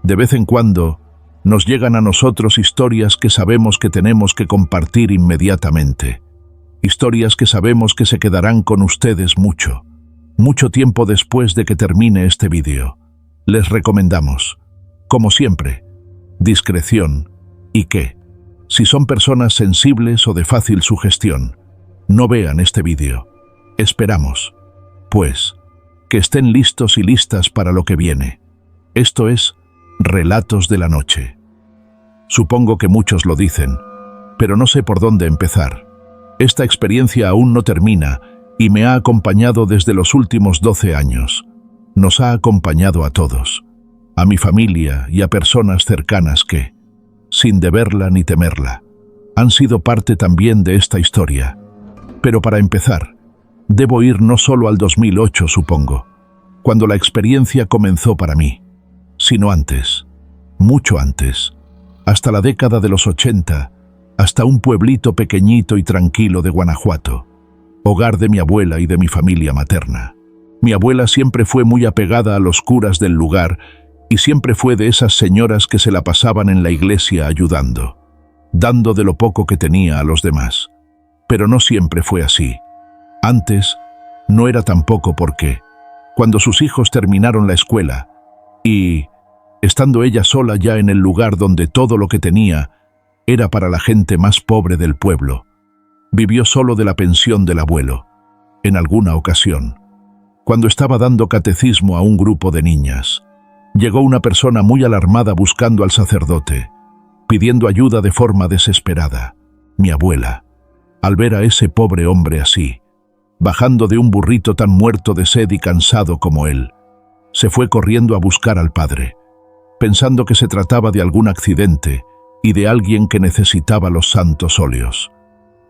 De vez en cuando, nos llegan a nosotros historias que sabemos que tenemos que compartir inmediatamente. Historias que sabemos que se quedarán con ustedes mucho tiempo después de que termine este vídeo. Les recomendamos, como siempre, discreción y que, si son personas sensibles o de fácil sugestión, no vean este vídeo. Esperamos, pues, que estén listos y listas para lo que viene. Esto es Relatos de la Noche. Supongo que muchos lo dicen, pero no sé por dónde empezar. Esta experiencia aún no termina y me ha acompañado desde los últimos 12 años. Nos ha acompañado a todos, a mi familia y a personas cercanas que, sin deberla ni temerla, han sido parte también de esta historia. Pero para empezar, debo ir no solo al 2008, supongo, cuando la experiencia comenzó para mí, sino antes, mucho antes, hasta la década de los 80, hasta un pueblito pequeñito y tranquilo de Guanajuato, hogar de mi abuela y de mi familia materna. Mi abuela siempre fue muy apegada a los curas del lugar y siempre fue de esas señoras que se la pasaban en la iglesia ayudando, dando de lo poco que tenía a los demás. Pero no siempre fue así. Antes, no era tampoco porque, cuando sus hijos terminaron la escuela y, estando ella sola ya en el lugar donde todo lo que tenía era para la gente más pobre del pueblo, vivió solo de la pensión del abuelo. En alguna ocasión, cuando estaba dando catecismo a un grupo de niñas, llegó una persona muy alarmada buscando al sacerdote, pidiendo ayuda de forma desesperada. Mi abuela, al ver a ese pobre hombre así, bajando de un burrito tan muerto de sed y cansado como él, se fue corriendo a buscar al padre, pensando que se trataba de algún accidente y de alguien que necesitaba los santos óleos.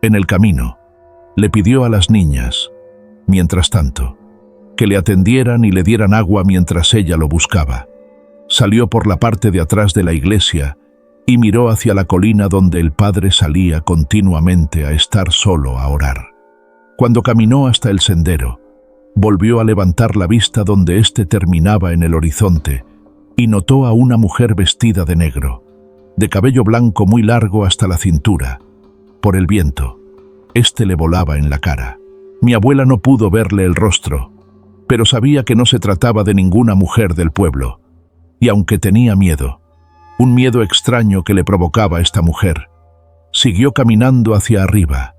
En el camino, le pidió a las niñas, mientras tanto, que le atendieran y le dieran agua mientras ella lo buscaba. Salió por la parte de atrás de la iglesia y miró hacia la colina donde el padre salía continuamente a estar solo a orar. Cuando caminó hasta el sendero, volvió a levantar la vista donde éste terminaba en el horizonte y notó a una mujer vestida de negro, de cabello blanco muy largo hasta la cintura. Por el viento, éste le volaba en la cara. Mi abuela no pudo verle el rostro, pero sabía que no se trataba de ninguna mujer del pueblo, y aunque tenía miedo, un miedo extraño que le provocaba esta mujer, siguió caminando hacia arriba,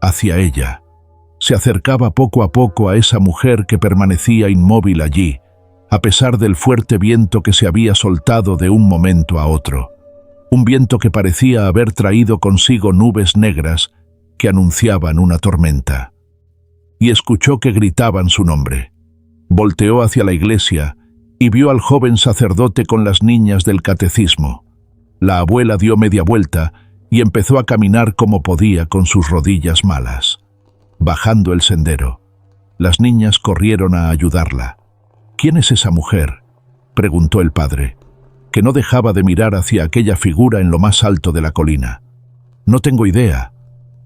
hacia ella. Se acercaba poco a poco a esa mujer que permanecía inmóvil allí, a pesar del fuerte viento que se había soltado de un momento a otro. Un viento que parecía haber traído consigo nubes negras que anunciaban una tormenta. Y escuchó que gritaban su nombre. Volteó hacia la iglesia y vio al joven sacerdote con las niñas del catecismo. La abuela dio media vuelta y empezó a caminar como podía con sus rodillas malas. Bajando el sendero, las niñas corrieron a ayudarla. «¿Quién es esa mujer?», preguntó el padre, que no dejaba de mirar hacia aquella figura en lo más alto de la colina. «No tengo idea,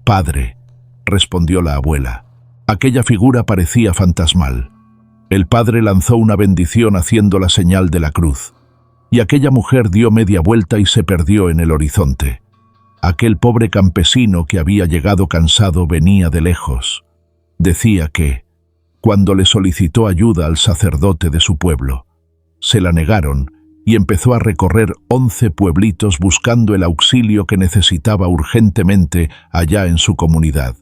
padre», respondió la abuela. Aquella figura parecía fantasmal. El padre lanzó una bendición haciendo la señal de la cruz, y aquella mujer dio media vuelta y se perdió en el horizonte. Aquel pobre campesino que había llegado cansado venía de lejos. Decía que, cuando le solicitó ayuda al sacerdote de su pueblo, se la negaron y empezó a recorrer 11 pueblitos buscando el auxilio que necesitaba urgentemente allá en su comunidad.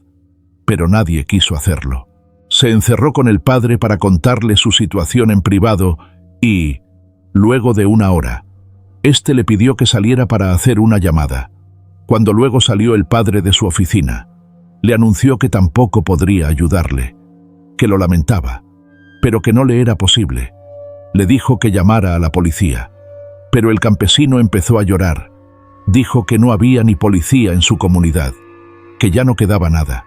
Pero nadie quiso hacerlo. Se encerró con el padre para contarle su situación en privado y, luego de una hora, éste le pidió que saliera para hacer una llamada. Cuando luego salió el padre de su oficina, le anunció que tampoco podría ayudarle, que lo lamentaba, pero que no le era posible. Le dijo que llamara a la policía, pero el campesino empezó a llorar. Dijo que no había ni policía en su comunidad, que ya no quedaba nada,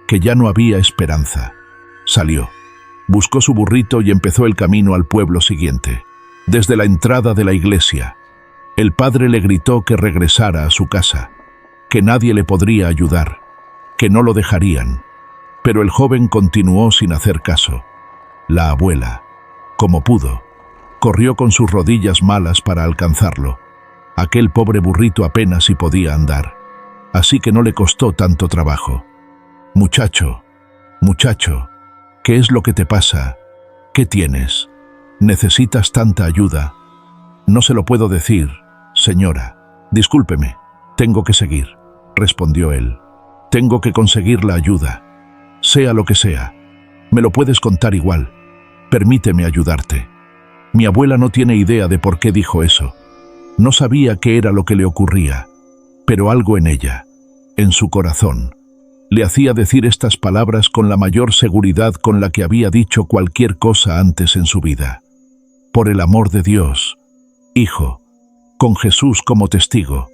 que ya no había esperanza. Salió, buscó su burrito y empezó el camino al pueblo siguiente. Desde la entrada de la iglesia, el padre le gritó que regresara a su casa, que nadie le podría ayudar, que no lo dejarían. Pero el joven continuó sin hacer caso. La abuela, como pudo, Corrió con sus rodillas malas para alcanzarlo. Aquel pobre burrito apenas si podía andar, así que no le costó tanto trabajo. «Muchacho, muchacho, ¿qué es lo que te pasa? ¿Qué tienes? ¿Necesitas tanta ayuda?» «No se lo puedo decir, señora. Discúlpeme, tengo que seguir», respondió él. «Tengo que conseguir la ayuda. Sea lo que sea. Me lo puedes contar igual. Permíteme ayudarte». Mi abuela no tiene idea de por qué dijo eso. No sabía qué era lo que le ocurría, pero algo en ella, en su corazón, le hacía decir estas palabras con la mayor seguridad con la que había dicho cualquier cosa antes en su vida. «Por el amor de Dios, hijo, con Jesús como testigo,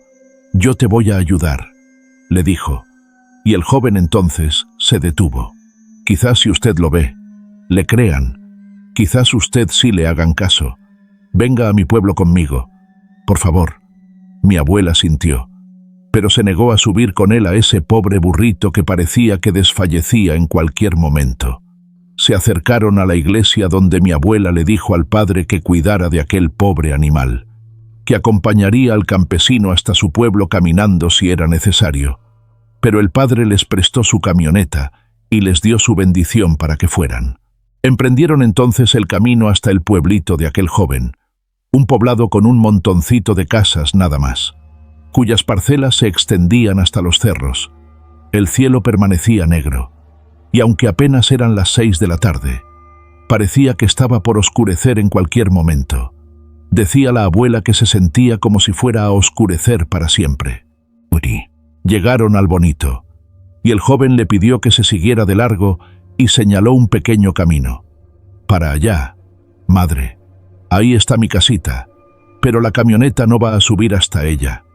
yo te voy a ayudar», le dijo, y el joven entonces se detuvo. «Quizás si usted lo ve, le crean. Quizás usted sí le hagan caso. Venga a mi pueblo conmigo, por favor». Mi abuela sintió, pero se negó a subir con él a ese pobre burrito que parecía que desfallecía en cualquier momento. Se acercaron a la iglesia donde mi abuela le dijo al padre que cuidara de aquel pobre animal, que acompañaría al campesino hasta su pueblo caminando si era necesario. Pero el padre les prestó su camioneta y les dio su bendición para que fueran. Emprendieron entonces el camino hasta el pueblito de aquel joven, un poblado con un montoncito de casas nada más, cuyas parcelas se extendían hasta los cerros. El cielo permanecía negro, y aunque apenas eran las 6 de la tarde, parecía que estaba por oscurecer en cualquier momento. Decía la abuela que se sentía como si fuera a oscurecer para siempre. Llegaron al bonito, y el joven le pidió que se siguiera de largo y señaló un pequeño camino. «Para allá, madre. Ahí está mi casita, pero la camioneta no va a subir hasta ella».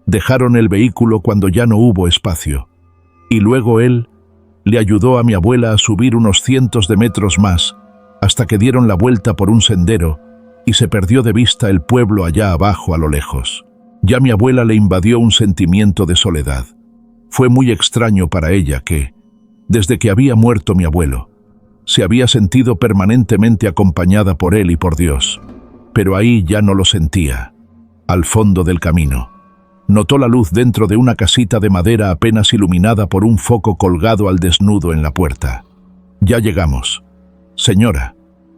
Dejaron el vehículo cuando ya no hubo espacio, y luego él le ayudó a mi abuela a subir unos cientos de metros más, hasta que dieron la vuelta por un sendero y se perdió de vista el pueblo allá abajo a lo lejos. Ya mi abuela le invadió un sentimiento de soledad. Fue muy extraño para ella que, desde que había muerto mi abuelo, se había sentido permanentemente acompañada por él y por Dios, pero ahí ya no lo sentía. Al fondo del camino, notó la luz dentro de una casita de madera apenas iluminada por un foco colgado al desnudo en la puerta. «Ya llegamos. Señora,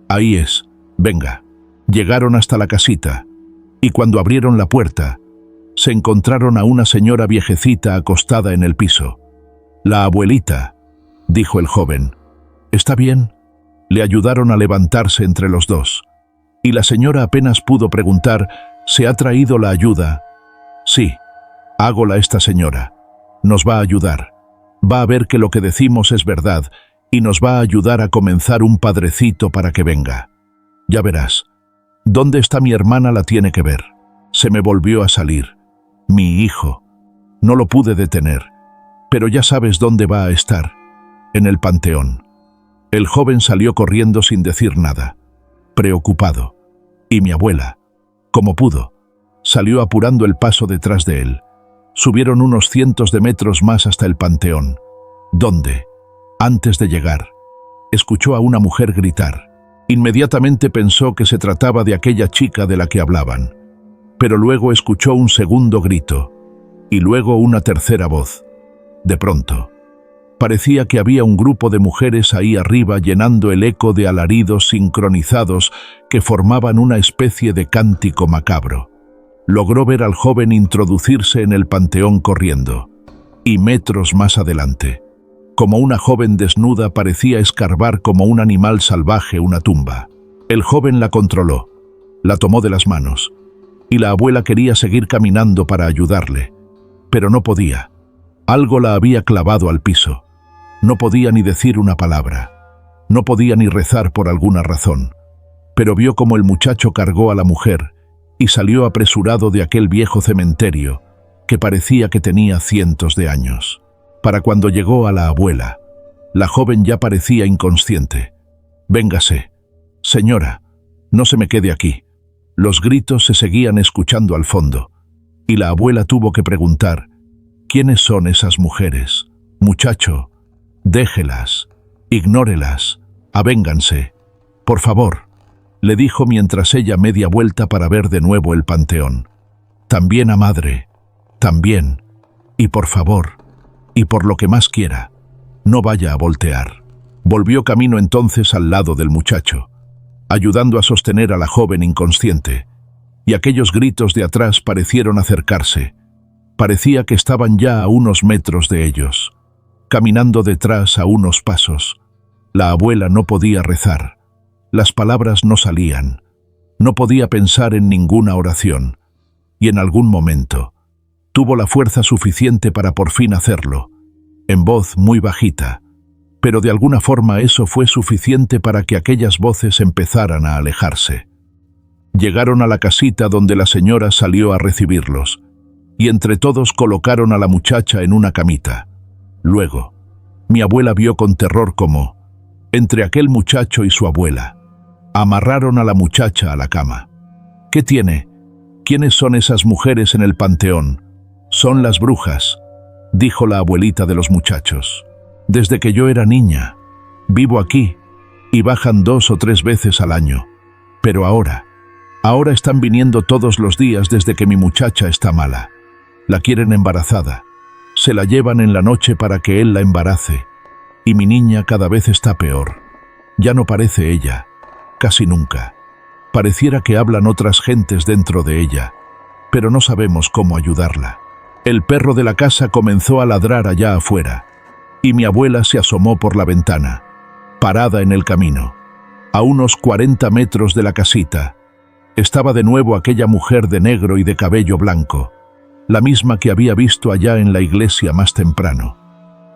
ahí es, venga». Llegaron hasta la casita, y cuando abrieron la puerta, se encontraron a una señora viejecita acostada en el piso. «La abuelita», dijo el joven. «¿Está bien?». Le ayudaron a levantarse entre los dos, y la señora apenas pudo preguntar: «¿Se ha traído la ayuda?». «Sí, hágola esta señora. Nos va a ayudar. Va a ver que lo que decimos es verdad, y nos va a ayudar a comenzar un padrecito para que venga. Ya verás. ¿Dónde está mi hermana? La tiene que ver. Se me volvió a salir. Mi hijo. No lo pude detener, pero ya sabes dónde va a estar. En el panteón». El joven salió corriendo sin decir nada, preocupado, y mi abuela, como pudo, salió apurando el paso detrás de él. Subieron unos cientos de metros más hasta el panteón, donde, antes de llegar, escuchó a una mujer gritar. Inmediatamente pensó que se trataba de aquella chica de la que hablaban, pero luego escuchó un segundo grito, y luego una tercera voz. De pronto, parecía que había un grupo de mujeres ahí arriba llenando el eco de alaridos sincronizados que formaban una especie de cántico macabro. Logró ver al joven introducirse en el panteón corriendo, y metros más adelante, como una joven desnuda, parecía escarbar como un animal salvaje una tumba. El joven la controló, la tomó de las manos, y la abuela quería seguir caminando para ayudarle, pero no podía. Algo la había clavado al piso. No podía ni decir una palabra. No podía ni rezar por alguna razón. Pero vio cómo el muchacho cargó a la mujer y salió apresurado de aquel viejo cementerio que parecía que tenía cientos de años. Para cuando llegó a la abuela, la joven ya parecía inconsciente. «Véngase. Señora, no se me quede aquí». Los gritos se seguían escuchando al fondo, y la abuela tuvo que preguntar: «¿Quiénes son esas mujeres? Muchacho, déjelas, ignórelas, avénganse, por favor». le dijo mientras ella media vuelta para ver de nuevo el panteón. También a madre, también, y por favor, y por lo que más quiera, no vaya a voltear. Volvió camino entonces al lado del muchacho, ayudando a sostener a la joven inconsciente, y aquellos gritos de atrás parecieron acercarse. Parecía que estaban ya a unos metros de ellos, caminando detrás a unos pasos. La abuela no podía rezar, las palabras no salían, no podía pensar en ninguna oración, y en algún momento tuvo la fuerza suficiente para por fin hacerlo, en voz muy bajita, pero de alguna forma eso fue suficiente para que aquellas voces empezaran a alejarse. Llegaron a la casita donde la señora salió a recibirlos, y entre todos colocaron a la muchacha en una camita. Luego, mi abuela vio con terror cómo, entre aquel muchacho y su abuela, amarraron a la muchacha a la cama. ¿Qué tiene? ¿Quiénes son esas mujeres en el panteón? Son las brujas, dijo la abuelita de los muchachos. Desde que yo era niña, vivo aquí, y bajan 2 o 3 veces al año. Pero ahora están viniendo todos los días desde que mi muchacha está mala. La quieren embarazada. Se la llevan en la noche para que él la embarace. Y mi niña cada vez está peor. Ya no parece ella, casi nunca. Pareciera que hablan otras gentes dentro de ella, pero no sabemos cómo ayudarla. El perro de la casa comenzó a ladrar allá afuera, y mi abuela se asomó por la ventana, parada en el camino. A unos 40 metros de la casita, estaba de nuevo aquella mujer de negro y de cabello blanco, la misma que había visto allá en la iglesia más temprano.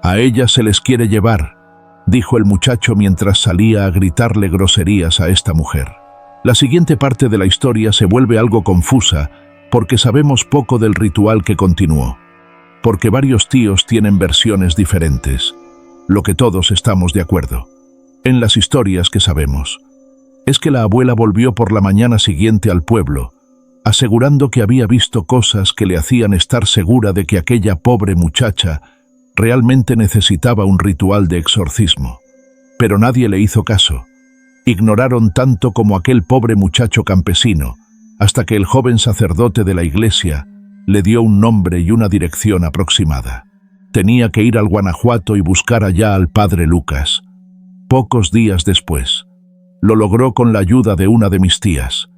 «A ella se les quiere llevar», dijo el muchacho mientras salía a gritarle groserías a esta mujer. La siguiente parte de la historia se vuelve algo confusa porque sabemos poco del ritual que continuó, porque varios tíos tienen versiones diferentes, lo que todos estamos de acuerdo. En las historias que sabemos, es que la abuela volvió por la mañana siguiente al pueblo, asegurando que había visto cosas que le hacían estar segura de que aquella pobre muchacha realmente necesitaba un ritual de exorcismo. Pero nadie le hizo caso. Ignoraron tanto como aquel pobre muchacho campesino, hasta que el joven sacerdote de la iglesia le dio un nombre y una dirección aproximada. Tenía que ir al Guanajuato y buscar allá al padre Lucas. Pocos días después, lo logró con la ayuda de una de mis tías,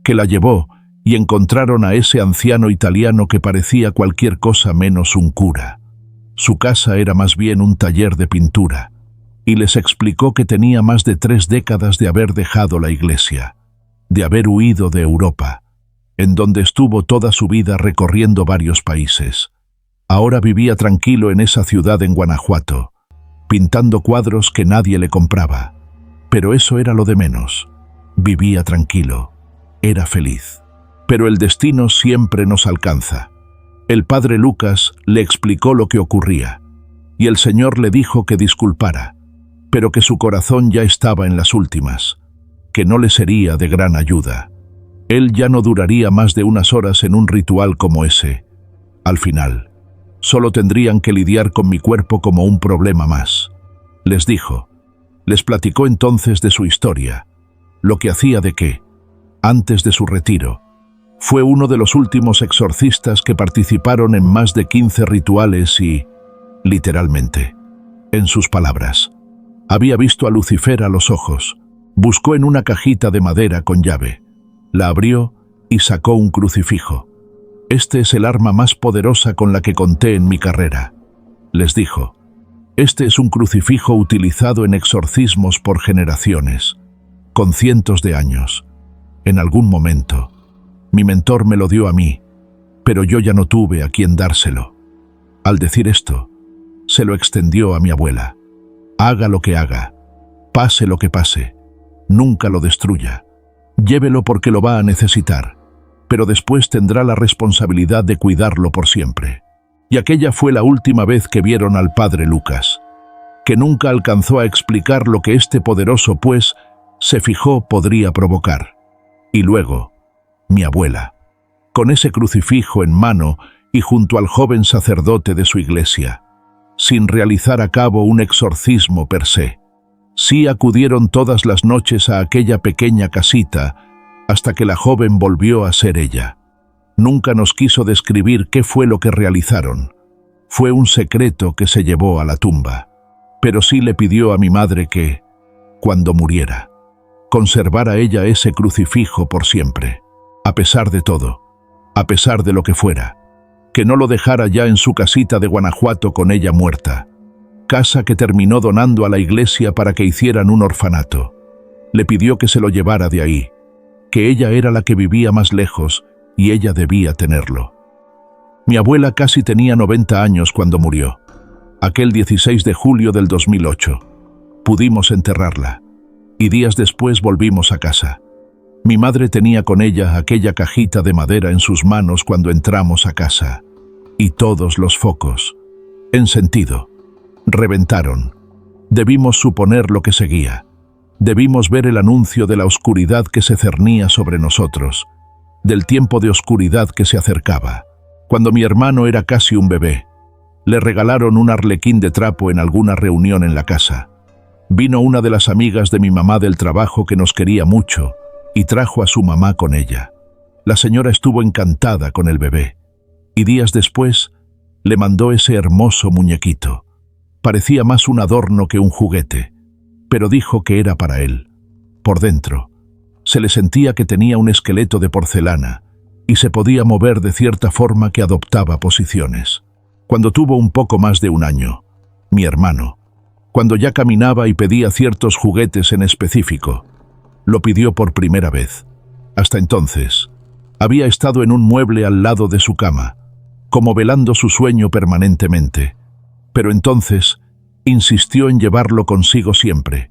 que la llevó y encontraron a ese anciano italiano que parecía cualquier cosa menos un cura. Su casa era más bien un taller de pintura, y les explicó que tenía más de 3 décadas de haber dejado la iglesia, de haber huido de Europa, en donde estuvo toda su vida recorriendo varios países. Ahora vivía tranquilo en esa ciudad en Guanajuato, pintando cuadros que nadie le compraba. Pero eso era lo de menos. Vivía tranquilo, era feliz. Pero el destino siempre nos alcanza. El padre Lucas le explicó lo que ocurría, y el Señor le dijo que disculpara, pero que su corazón ya estaba en las últimas, que no le sería de gran ayuda. Él ya no duraría más de unas horas en un ritual como ese. Al final, solo tendrían que lidiar con mi cuerpo como un problema más. Les dijo. Les platicó entonces de su historia, lo que hacía de que, antes de su retiro, fue uno de los últimos exorcistas que participaron en más de 15 rituales y, literalmente, en sus palabras, había visto a Lucifer a los ojos. Buscó en una cajita de madera con llave, la abrió y sacó un crucifijo. Este es el arma más poderosa con la que conté en mi carrera, les dijo. Este es un crucifijo utilizado en exorcismos por generaciones, con cientos de años. En algún momento, mi mentor me lo dio a mí, pero yo ya no tuve a quien dárselo. Al decir esto, se lo extendió a mi abuela. Haga lo que haga, pase lo que pase, nunca lo destruya. Llévelo porque lo va a necesitar, pero después tendrá la responsabilidad de cuidarlo por siempre. Y aquella fue la última vez que vieron al padre Lucas, que nunca alcanzó a explicar lo que este poderoso pues se fijó podría provocar. Y luego, mi abuela, con ese crucifijo en mano y junto al joven sacerdote de su iglesia, sin realizar a cabo un exorcismo per se, Sí acudieron todas las noches a aquella pequeña casita hasta que la joven volvió a ser ella. Nunca nos quiso describir qué fue lo que realizaron. Fue un secreto que se llevó a la tumba. Pero sí le pidió a mi madre que, cuando muriera, conservara ella ese crucifijo por siempre, a pesar de todo, a pesar de lo que fuera, que no lo dejara ya en su casita de Guanajuato con ella muerta, casa que terminó donando a la iglesia para que hicieran un orfanato. Le pidió que se lo llevara de ahí, que ella era la que vivía más lejos y ella debía tenerlo. Mi abuela casi tenía 90 años cuando murió. Aquel 16 de julio del 2008. Pudimos enterrarla, y días después volvimos a casa. Mi madre tenía con ella aquella cajita de madera en sus manos cuando entramos a casa, y todos los focos, en sentido, reventaron. Debimos suponer lo que seguía. Debimos ver el anuncio de la oscuridad que se cernía sobre nosotros, del tiempo de oscuridad que se acercaba. Cuando mi hermano era casi un bebé, le regalaron un arlequín de trapo en alguna reunión en la casa. Vino una de las amigas de mi mamá del trabajo que nos quería mucho y trajo a su mamá con ella. La señora estuvo encantada con el bebé y días después le mandó ese hermoso muñequito. Parecía más un adorno que un juguete, pero dijo que era para él. Por dentro, se le sentía que tenía un esqueleto de porcelana y se podía mover de cierta forma que adoptaba posiciones. Cuando tuvo un poco más de un año, mi hermano, cuando ya caminaba y pedía ciertos juguetes en específico, lo pidió por primera vez. Hasta entonces, había estado en un mueble al lado de su cama, como velando su sueño permanentemente. Pero entonces, insistió en llevarlo consigo siempre.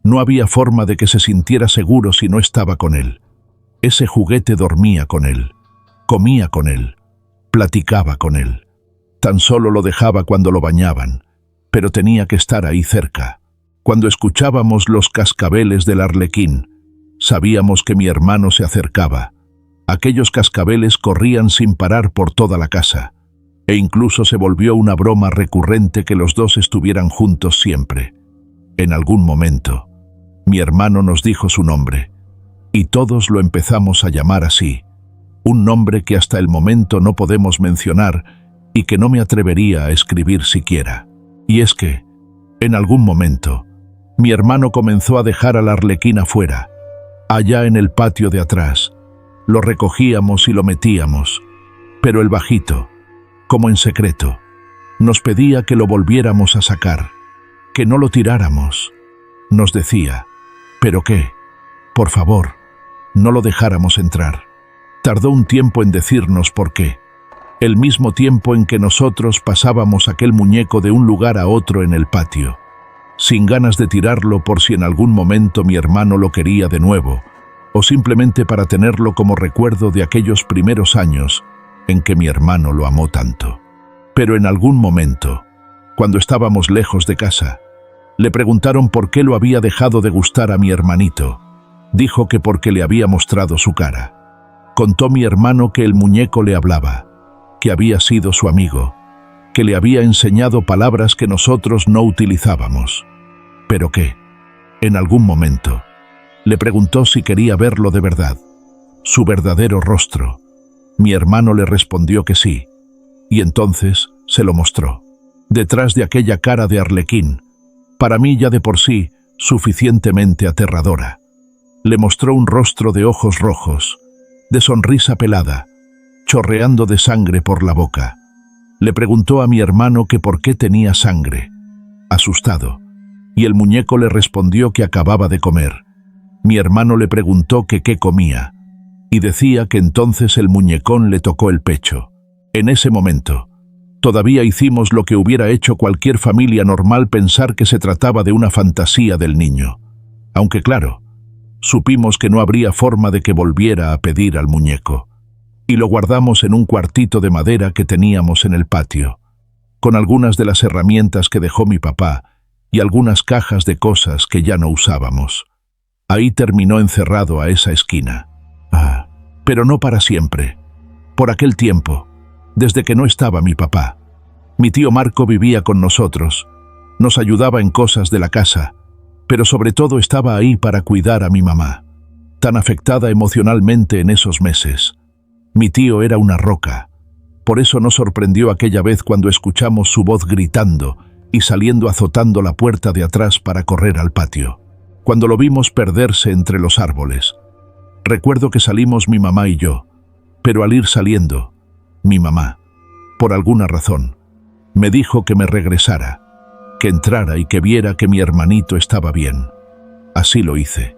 No había forma de que se sintiera seguro si no estaba con él. Ese juguete dormía con él, comía con él, platicaba con él. Tan solo lo dejaba cuando lo bañaban, pero tenía que estar ahí cerca. Cuando escuchábamos los cascabeles del arlequín, sabíamos que mi hermano se acercaba. Aquellos cascabeles corrían sin parar por toda la casa, e incluso se volvió una broma recurrente que los dos estuvieran juntos siempre. En algún momento, mi hermano nos dijo su nombre, y todos lo empezamos a llamar así, un nombre que hasta el momento no podemos mencionar y que no me atrevería a escribir siquiera. Y es que, en algún momento, mi hermano comenzó a dejar al arlequín afuera, allá en el patio de atrás. Lo recogíamos y lo metíamos, pero el bajito, como en secreto, nos pedía que lo volviéramos a sacar, que no lo tiráramos. Nos decía, ¿pero qué? Por favor, no lo dejáramos entrar. Tardó un tiempo en decirnos por qué. El mismo tiempo en que nosotros pasábamos aquel muñeco de un lugar a otro en el patio, sin ganas de tirarlo por si en algún momento mi hermano lo quería de nuevo, o simplemente para tenerlo como recuerdo de aquellos primeros años en que mi hermano lo amó tanto. Pero en algún momento, cuando estábamos lejos de casa, le preguntaron por qué lo había dejado de gustar a mi hermanito. Dijo que porque le había mostrado su cara. Contó mi hermano que el muñeco le hablaba, que había sido su amigo, que le había enseñado palabras que nosotros no utilizábamos. Pero que, en algún momento, le preguntó si quería verlo de verdad, su verdadero rostro. Mi hermano le respondió que sí, y entonces se lo mostró. Detrás de aquella cara de arlequín, para mí ya de por sí suficientemente aterradora, le mostró un rostro de ojos rojos, de sonrisa pelada, chorreando de sangre por la boca. Le preguntó a mi hermano que por qué tenía sangre, asustado, y el muñeco le respondió que acababa de comer. Mi hermano le preguntó que qué comía, y decía que entonces el muñecón le tocó el pecho. En ese momento, todavía hicimos lo que hubiera hecho cualquier familia normal, pensar que se trataba de una fantasía del niño. Aunque claro, supimos que no habría forma de que volviera a pedir al muñeco, y lo guardamos en un cuartito de madera que teníamos en el patio, con algunas de las herramientas que dejó mi papá y algunas cajas de cosas que ya no usábamos. Ahí terminó encerrado a esa esquina. Pero no para siempre. Por aquel tiempo, desde que no estaba mi papá, mi tío Marco vivía con nosotros, nos ayudaba en cosas de la casa, Pero sobre todo estaba ahí para cuidar a mi mamá, tan afectada emocionalmente en esos meses. Mi tío era una roca. Por eso no sorprendió aquella vez cuando escuchamos su voz gritando y saliendo azotando la puerta de atrás para correr al patio. Cuando lo vimos perderse entre los árboles. Recuerdo que salimos mi mamá y yo, pero al ir saliendo, mi mamá, por alguna razón, me dijo que me regresara, que entrara y que viera que mi hermanito estaba bien. Así lo hice,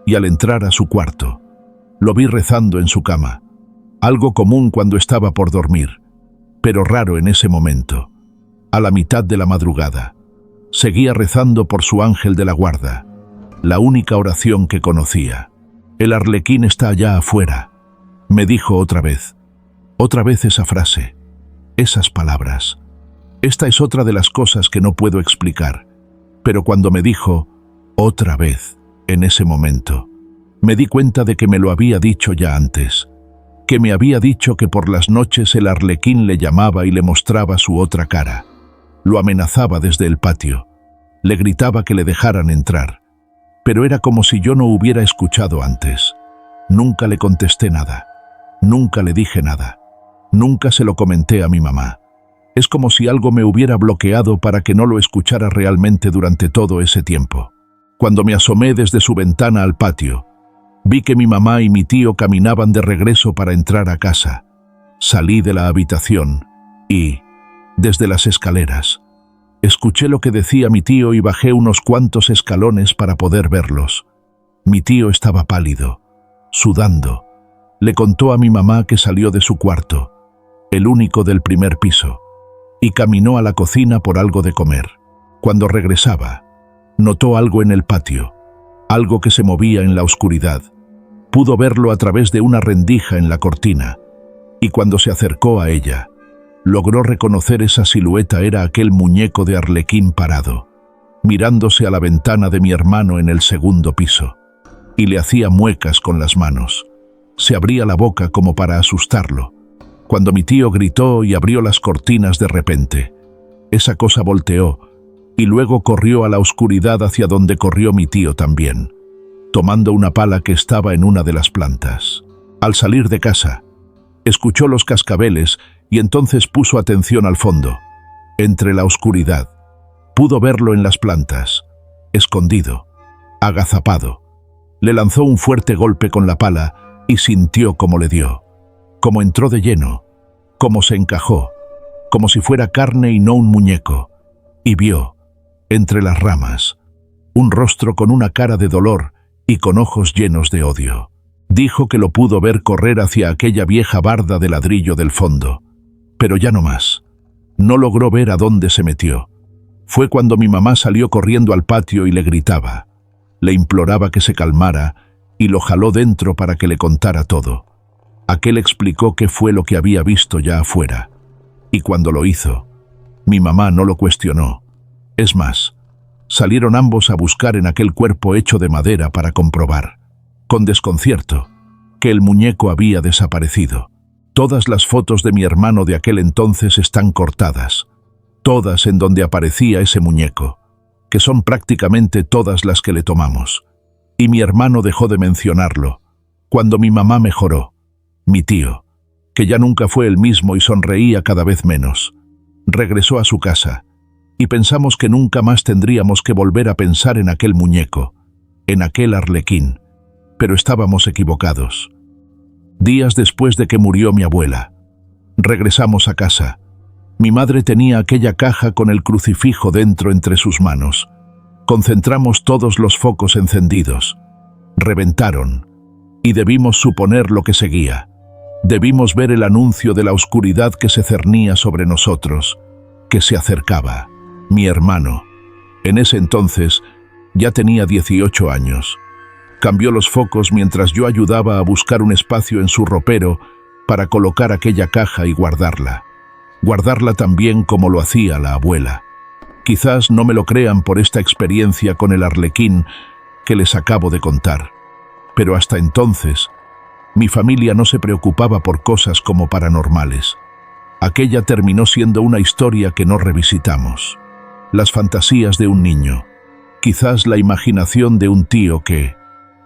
y al entrar a su cuarto, lo vi rezando en su cama, algo común cuando estaba por dormir, pero raro en ese momento. A la mitad de la madrugada, seguía rezando por su ángel de la guarda, la única oración que conocía. El arlequín está allá afuera, me dijo otra vez esa frase, esas palabras. Esta es otra de las cosas que no puedo explicar, pero cuando me dijo otra vez, en ese momento, me di cuenta de que me lo había dicho ya antes, que me había dicho que por las noches el arlequín le llamaba y le mostraba su otra cara. Lo amenazaba desde el patio, le gritaba que le dejaran entrar, pero era como si yo no hubiera escuchado antes. Nunca le contesté nada, nunca le dije nada, nunca se lo comenté a mi mamá. Es como si algo me hubiera bloqueado para que no lo escuchara realmente durante todo ese tiempo. Cuando me asomé desde su ventana al patio, vi que mi mamá y mi tío caminaban de regreso para entrar a casa. Salí de la habitación y, desde las escaleras, escuché lo que decía mi tío y bajé unos cuantos escalones para poder verlos. Mi tío estaba pálido, sudando. Le contó a mi mamá que salió de su cuarto, el único del primer piso, y caminó a la cocina por algo de comer. Cuando regresaba, notó algo en el patio, algo que se movía en la oscuridad. Pudo verlo a través de una rendija en la cortina, y cuando se acercó a ella, logró reconocer esa silueta. Era aquel muñeco de arlequín parado, mirándose a la ventana de mi hermano en el segundo piso, y le hacía muecas con las manos. Se abría la boca como para asustarlo. Cuando mi tío gritó y abrió las cortinas de repente, esa cosa volteó y luego corrió a la oscuridad hacia donde corrió mi tío también, tomando una pala que estaba en una de las plantas. Al salir de casa, escuchó los cascabeles y entonces puso atención al fondo. Entre la oscuridad, pudo verlo en las plantas, escondido, agazapado. Le lanzó un fuerte golpe con la pala y sintió cómo le dio, cómo entró de lleno, cómo se encajó, como si fuera carne y no un muñeco, y vio, entre las ramas, un rostro con una cara de dolor y con ojos llenos de odio. Dijo que lo pudo ver correr hacia aquella vieja barda de ladrillo del fondo, pero ya no más. No logró ver a dónde se metió. Fue cuando mi mamá salió corriendo al patio y le gritaba. Le imploraba que se calmara y lo jaló dentro para que le contara todo. Aquel explicó qué fue lo que había visto ya afuera, y cuando lo hizo, mi mamá no lo cuestionó. Es más, salieron ambos a buscar en aquel cuerpo hecho de madera para comprobar, con desconcierto, que el muñeco había desaparecido. Todas las fotos de mi hermano de aquel entonces están cortadas, todas en donde aparecía ese muñeco, que son prácticamente todas las que le tomamos. Y mi hermano dejó de mencionarlo cuando mi mamá mejoró. Mi tío, que ya nunca fue el mismo y sonreía cada vez menos, regresó a su casa, y pensamos que nunca más tendríamos que volver a pensar en aquel muñeco, en aquel arlequín, pero estábamos equivocados. Días después de que murió mi abuela, regresamos a casa. Mi madre tenía aquella caja con el crucifijo dentro entre sus manos. Concentramos todos los focos encendidos. Reventaron, y debimos suponer lo que seguía. Debimos ver el anuncio de la oscuridad que se cernía sobre nosotros, que se acercaba. Mi hermano, en ese entonces, ya tenía 18 años. Cambió los focos mientras yo ayudaba a buscar un espacio en su ropero para colocar aquella caja y guardarla. Guardarla tan bien como lo hacía la abuela. Quizás no me lo crean por esta experiencia con el arlequín que les acabo de contar, pero hasta entonces, mi familia no se preocupaba por cosas como paranormales. Aquella terminó siendo una historia que no revisitamos. Las fantasías de un niño, Quizás la imaginación de un tío que,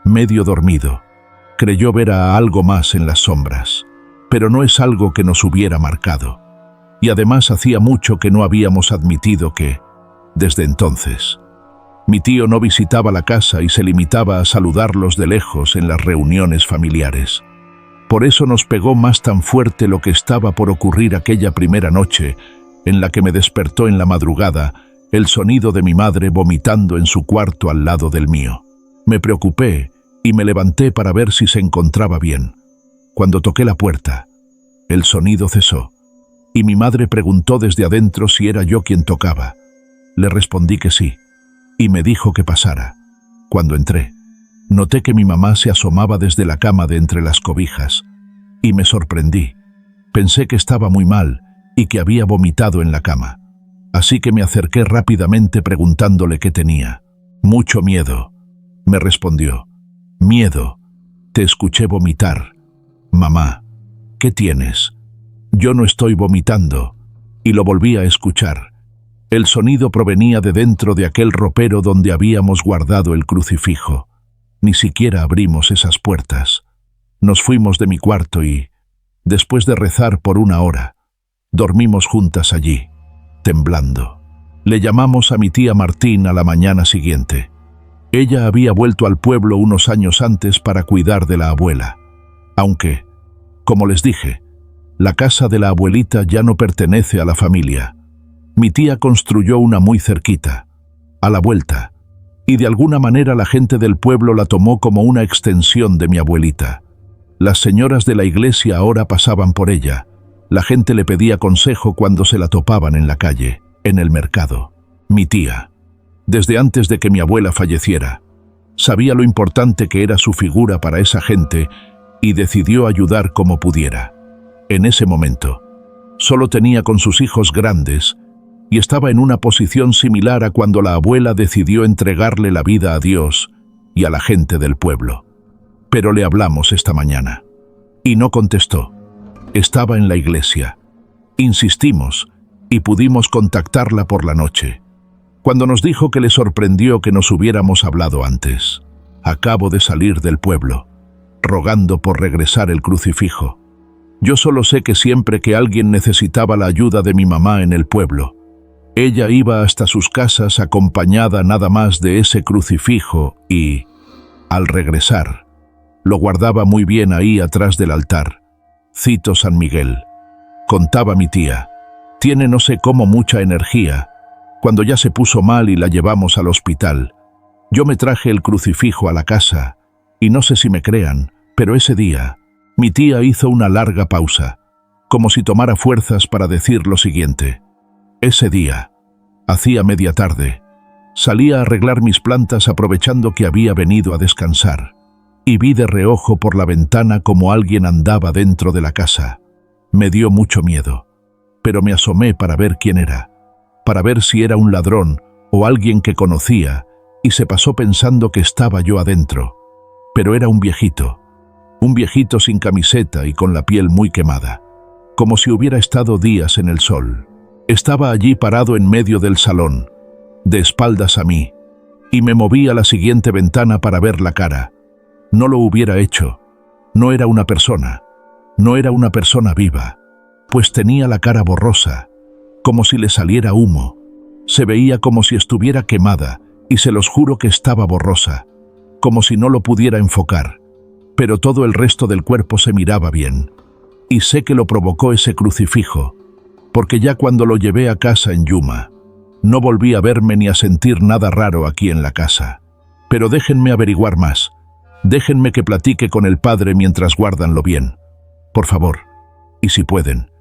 medio dormido, creyó ver a algo más en las sombras, pero no es algo que nos hubiera marcado. Y además hacía mucho que no habíamos admitido que, desde entonces, mi tío no visitaba la casa y se limitaba a saludarlos de lejos en las reuniones familiares. Por eso nos pegó más tan fuerte lo que estaba por ocurrir aquella primera noche, en la que me despertó en la madrugada el sonido de mi madre vomitando en su cuarto al lado del mío. Me preocupé y me levanté para ver si se encontraba bien. Cuando toqué la puerta, el sonido cesó, y mi madre preguntó desde adentro si era yo quien tocaba. Le respondí que sí, y me dijo que pasara. Cuando entré, noté que mi mamá se asomaba desde la cama de entre las cobijas, y me sorprendí. Pensé que estaba muy mal y que había vomitado en la cama. Así que me acerqué rápidamente preguntándole qué tenía. «Mucho miedo», me respondió. «Miedo. Te escuché vomitar». «Mamá, ¿qué tienes?» «Yo no estoy vomitando». Y lo volví a escuchar. El sonido provenía de dentro de aquel ropero donde habíamos guardado el crucifijo. Ni siquiera abrimos esas puertas. Nos fuimos de mi cuarto y, después de rezar por 1 hora, dormimos juntas allí, temblando. Le llamamos a mi tía Martín a la mañana siguiente. Ella había vuelto al pueblo unos años antes para cuidar de la abuela. Aunque, como les dije, la casa de la abuelita ya no pertenece a la familia. Mi tía construyó una muy cerquita, a la vuelta, y de alguna manera la gente del pueblo la tomó como una extensión de mi abuelita. Las señoras de la iglesia ahora pasaban por ella. La gente le pedía consejo cuando se la topaban en la calle, en el mercado. Mi tía, desde antes de que mi abuela falleciera, sabía lo importante que era su figura para esa gente y decidió ayudar como pudiera. En ese momento, solo tenía con sus hijos grandes y estaba en una posición similar a cuando la abuela decidió entregarle la vida a Dios y a la gente del pueblo. Pero le hablamos esta mañana y no contestó. Estaba en la iglesia. Insistimos y pudimos contactarla por la noche, cuando nos dijo que le sorprendió que nos hubiéramos hablado antes. Acabo de salir del pueblo, rogando por regresar el crucifijo. Yo solo sé que siempre que alguien necesitaba la ayuda de mi mamá en el pueblo, ella iba hasta sus casas acompañada nada más de ese crucifijo y, al regresar, lo guardaba muy bien ahí atrás del altar. Cito San Miguel. Contaba mi tía. Tiene no sé cómo mucha energía. Cuando ya se puso mal y la llevamos al hospital, yo me traje el crucifijo a la casa, y no sé si me crean, pero ese día, mi tía hizo una larga pausa, como si tomara fuerzas para decir lo siguiente. Ese día, hacía media tarde, salí a arreglar mis plantas aprovechando que había venido a descansar, y vi de reojo por la ventana como alguien andaba dentro de la casa. Me dio mucho miedo, pero me asomé para ver quién era, para ver si era un ladrón o alguien que conocía, y se pasó pensando que estaba yo adentro. Pero era un viejito sin camiseta y con la piel muy quemada, como si hubiera estado días en el sol. Estaba allí parado en medio del salón, de espaldas a mí, y me moví a la siguiente ventana para ver la cara. No lo hubiera hecho. No era una persona. No era una persona viva, pues tenía la cara borrosa, como si le saliera humo. Se veía como si estuviera quemada, y se los juro que estaba borrosa, como si no lo pudiera enfocar. Pero todo el resto del cuerpo se miraba bien. Y sé que lo provocó ese crucifijo, porque ya cuando lo llevé a casa en Yuma, no volví a verme ni a sentir nada raro aquí en la casa. Pero déjenme averiguar más. Déjenme que platique con el padre mientras guárdanlo bien. Por favor, y si pueden,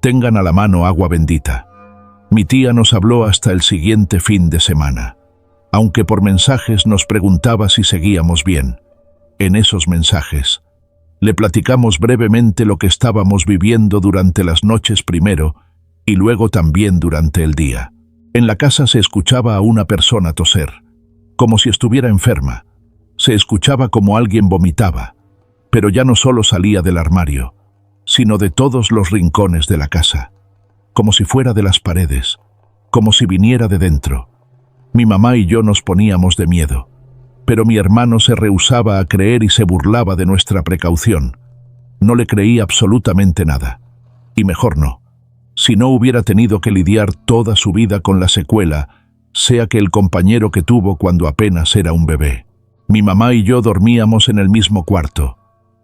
tengan a la mano agua bendita. Mi tía nos habló hasta el siguiente fin de semana, aunque por mensajes nos preguntaba si seguíamos bien. En esos mensajes, le platicamos brevemente lo que estábamos viviendo durante las noches primero y luego también durante el día. En la casa se escuchaba a una persona toser, como si estuviera enferma. Se escuchaba como alguien vomitaba, pero ya no solo salía del armario, sino de todos los rincones de la casa, como si fuera de las paredes, como si viniera de dentro. Mi mamá y yo nos poníamos de miedo, pero mi hermano se rehusaba a creer y se burlaba de nuestra precaución. No le creía absolutamente nada. Y mejor no. Si no hubiera tenido que lidiar toda su vida con la secuela, sea que el compañero que tuvo cuando apenas era un bebé. Mi mamá y yo dormíamos en el mismo cuarto.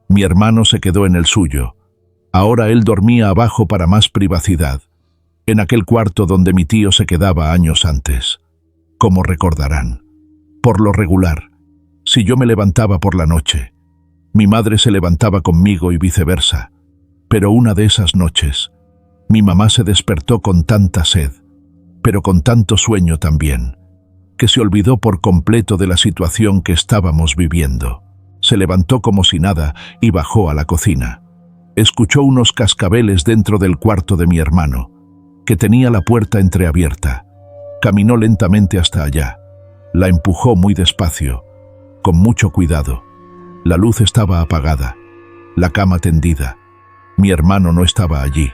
Mi hermano se quedó en el suyo. Ahora él dormía abajo para más privacidad, en aquel cuarto donde mi tío se quedaba años antes. Como recordarán, por lo regular, si yo me levantaba por la noche, mi madre se levantaba conmigo y viceversa. Pero una de esas noches, mi mamá se despertó con tanta sed, pero con tanto sueño también, que se olvidó por completo de la situación que estábamos viviendo. Se levantó como si nada y bajó a la cocina. Escuchó unos cascabeles dentro del cuarto de mi hermano, que tenía la puerta entreabierta. Caminó lentamente hasta allá. La empujó muy despacio, con mucho cuidado. La luz estaba apagada, la cama tendida. Mi hermano no estaba allí,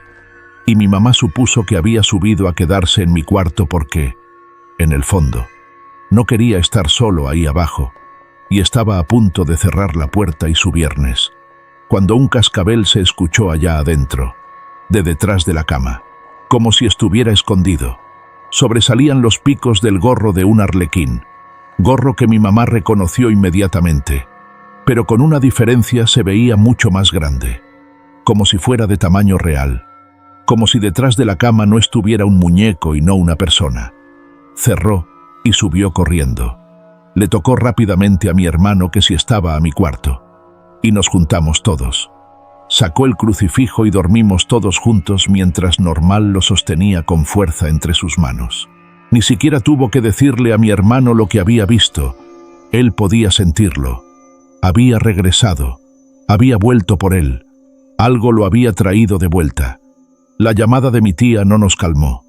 y mi mamá supuso que había subido a quedarse en mi cuarto porque, en el fondo, no quería estar solo ahí abajo, y estaba a punto de cerrar la puerta y su viernes, cuando un cascabel se escuchó allá adentro, de detrás de la cama, como si estuviera escondido. Sobresalían los picos del gorro de un arlequín, gorro que mi mamá reconoció inmediatamente, pero con una diferencia: se veía mucho más grande, como si fuera de tamaño real, como si detrás de la cama no estuviera un muñeco y no una persona. Cerró y subió corriendo. Le tocó rápidamente a mi hermano que si estaba a mi cuarto, y nos juntamos todos. Sacó el crucifijo y dormimos todos juntos mientras Normal lo sostenía con fuerza entre sus manos. Ni siquiera tuvo que decirle a mi hermano lo que había visto. Él podía sentirlo. Había regresado. Había vuelto por él. Algo lo había traído de vuelta. La llamada de mi tía no nos calmó.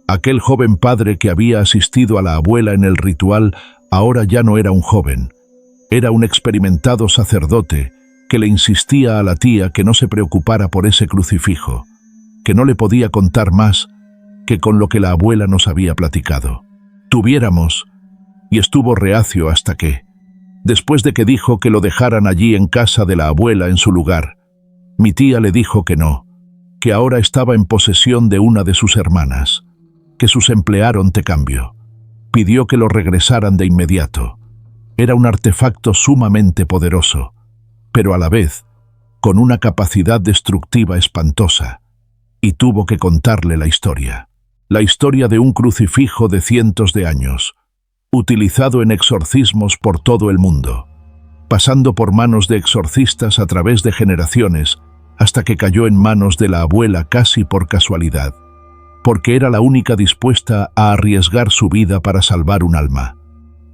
Aquel joven padre que había asistido a la abuela en el ritual ahora ya no era un joven. Era un experimentado sacerdote que le insistía a la tía que no se preocupara por ese crucifijo, que no le podía contar más que con lo que la abuela nos había platicado. Tuviéramos, y estuvo reacio hasta que, después de que dijo que lo dejaran allí en casa de la abuela en su lugar, mi tía le dijo que no, que ahora estaba en posesión de una de sus hermanas, que sus emplearon de cambio. Pidió que lo regresaran de inmediato. Era un artefacto sumamente poderoso, pero a la vez con una capacidad destructiva espantosa, y tuvo que contarle la historia de un crucifijo de cientos de años, utilizado en exorcismos por todo el mundo, pasando por manos de exorcistas a través de generaciones, hasta que cayó en manos de la abuela casi por casualidad, porque era la única dispuesta a arriesgar su vida para salvar un alma.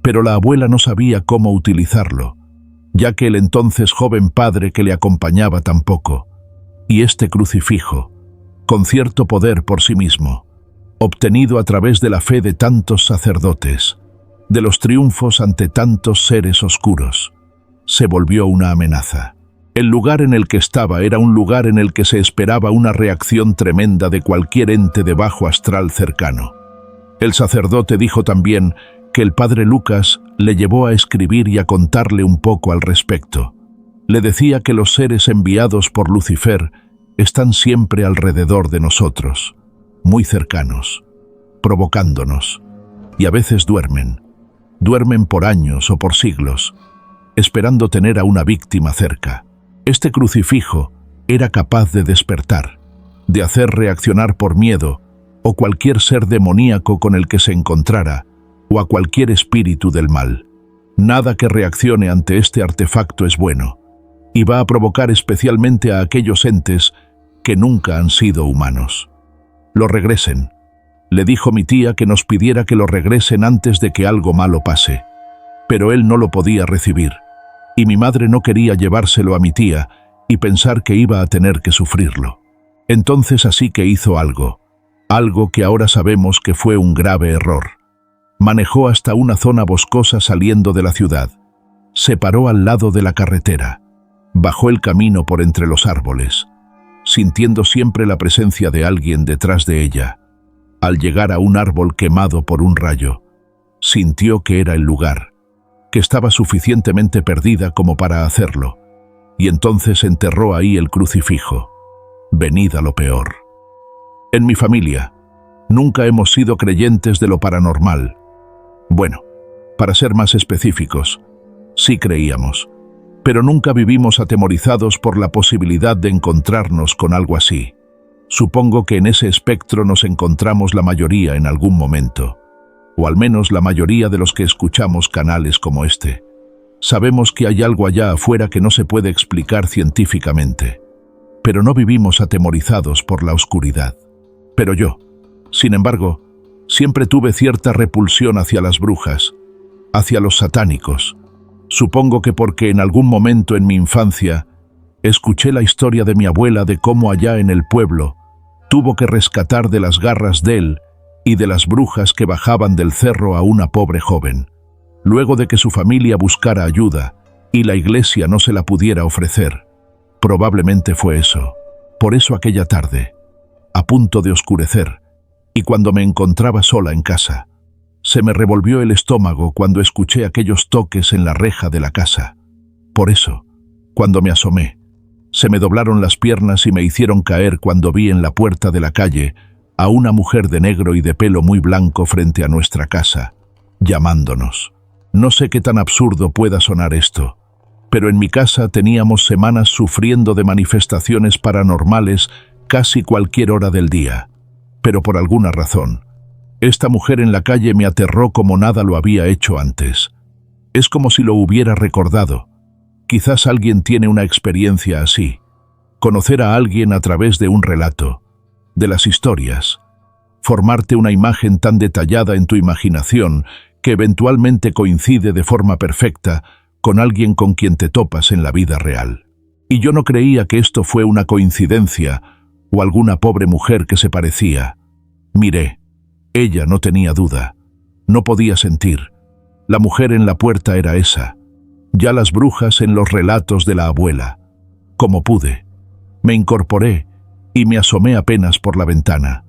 Pero la abuela no sabía cómo utilizarlo, ya que el entonces joven padre que le acompañaba tampoco, y este crucifijo, con cierto poder por sí mismo, obtenido a través de la fe de tantos sacerdotes, de los triunfos ante tantos seres oscuros, se volvió una amenaza. El lugar en el que estaba era un lugar en el que se esperaba una reacción tremenda de cualquier ente de bajo astral cercano. El sacerdote dijo también que el padre Lucas le llevó a escribir y a contarle un poco al respecto. Le decía que los seres enviados por Lucifer están siempre alrededor de nosotros, muy cercanos, provocándonos, y a veces duermen por años o por siglos, esperando tener a una víctima cerca. Este crucifijo era capaz de despertar, de hacer reaccionar por miedo, o cualquier ser demoníaco con el que se encontrara, o a cualquier espíritu del mal. Nada que reaccione ante este artefacto es bueno, y va a provocar especialmente a aquellos entes que nunca han sido humanos. Lo regresen. Le dijo mi tía que nos pidiera que lo regresen antes de que algo malo pase, pero él no lo podía recibir, y mi madre no quería llevárselo a mi tía y pensar que iba a tener que sufrirlo. Entonces así que hizo algo que ahora sabemos que fue un grave error. Manejó hasta una zona boscosa saliendo de la ciudad. Se paró al lado de la carretera. Bajó el camino por entre los árboles, sintiendo siempre la presencia de alguien detrás de ella. Al llegar a un árbol quemado por un rayo, Sintió que era el lugar, que estaba suficientemente perdida como para hacerlo, y entonces enterró ahí el crucifijo. Venid a lo peor. En mi familia, nunca hemos sido creyentes de lo paranormal. Bueno, para ser más específicos, sí creíamos, pero nunca vivimos atemorizados por la posibilidad de encontrarnos con algo así. Supongo que en ese espectro nos encontramos la mayoría en algún momento, o al menos la mayoría de los que escuchamos canales como este. Sabemos que hay algo allá afuera que no se puede explicar científicamente, pero no vivimos atemorizados por la oscuridad. Pero yo, sin embargo, siempre tuve cierta repulsión hacia las brujas, hacia los satánicos. Supongo que porque en algún momento en mi infancia escuché la historia de mi abuela de cómo allá en el pueblo tuvo que rescatar de las garras de él y de las brujas que bajaban del cerro a una pobre joven, luego de que su familia buscara ayuda y la iglesia no se la pudiera ofrecer. Probablemente fue eso. Por eso aquella tarde, a punto de oscurecer, y cuando me encontraba sola en casa, se me revolvió el estómago cuando escuché aquellos toques en la reja de la casa. Por eso, cuando me asomé, se me doblaron las piernas y me hicieron caer cuando vi en la puerta de la calle a una mujer de negro y de pelo muy blanco frente a nuestra casa, llamándonos. No sé qué tan absurdo pueda sonar esto, pero en mi casa teníamos semanas sufriendo de manifestaciones paranormales casi cualquier hora del día. Pero por alguna razón, esta mujer en la calle me aterró como nada lo había hecho antes. Es como si lo hubiera recordado. Quizás alguien tiene una experiencia así. Conocer a alguien a través de un relato, de las historias. Formarte una imagen tan detallada en tu imaginación que eventualmente coincide de forma perfecta con alguien con quien te topas en la vida real. Y yo no creía que esto fue una coincidencia o alguna pobre mujer que se parecía. Miré. Ella no tenía duda. No podía sentir. La mujer en la puerta era esa. Ya las brujas en los relatos de la abuela. Como pude, me incorporé y me asomé apenas por la ventana.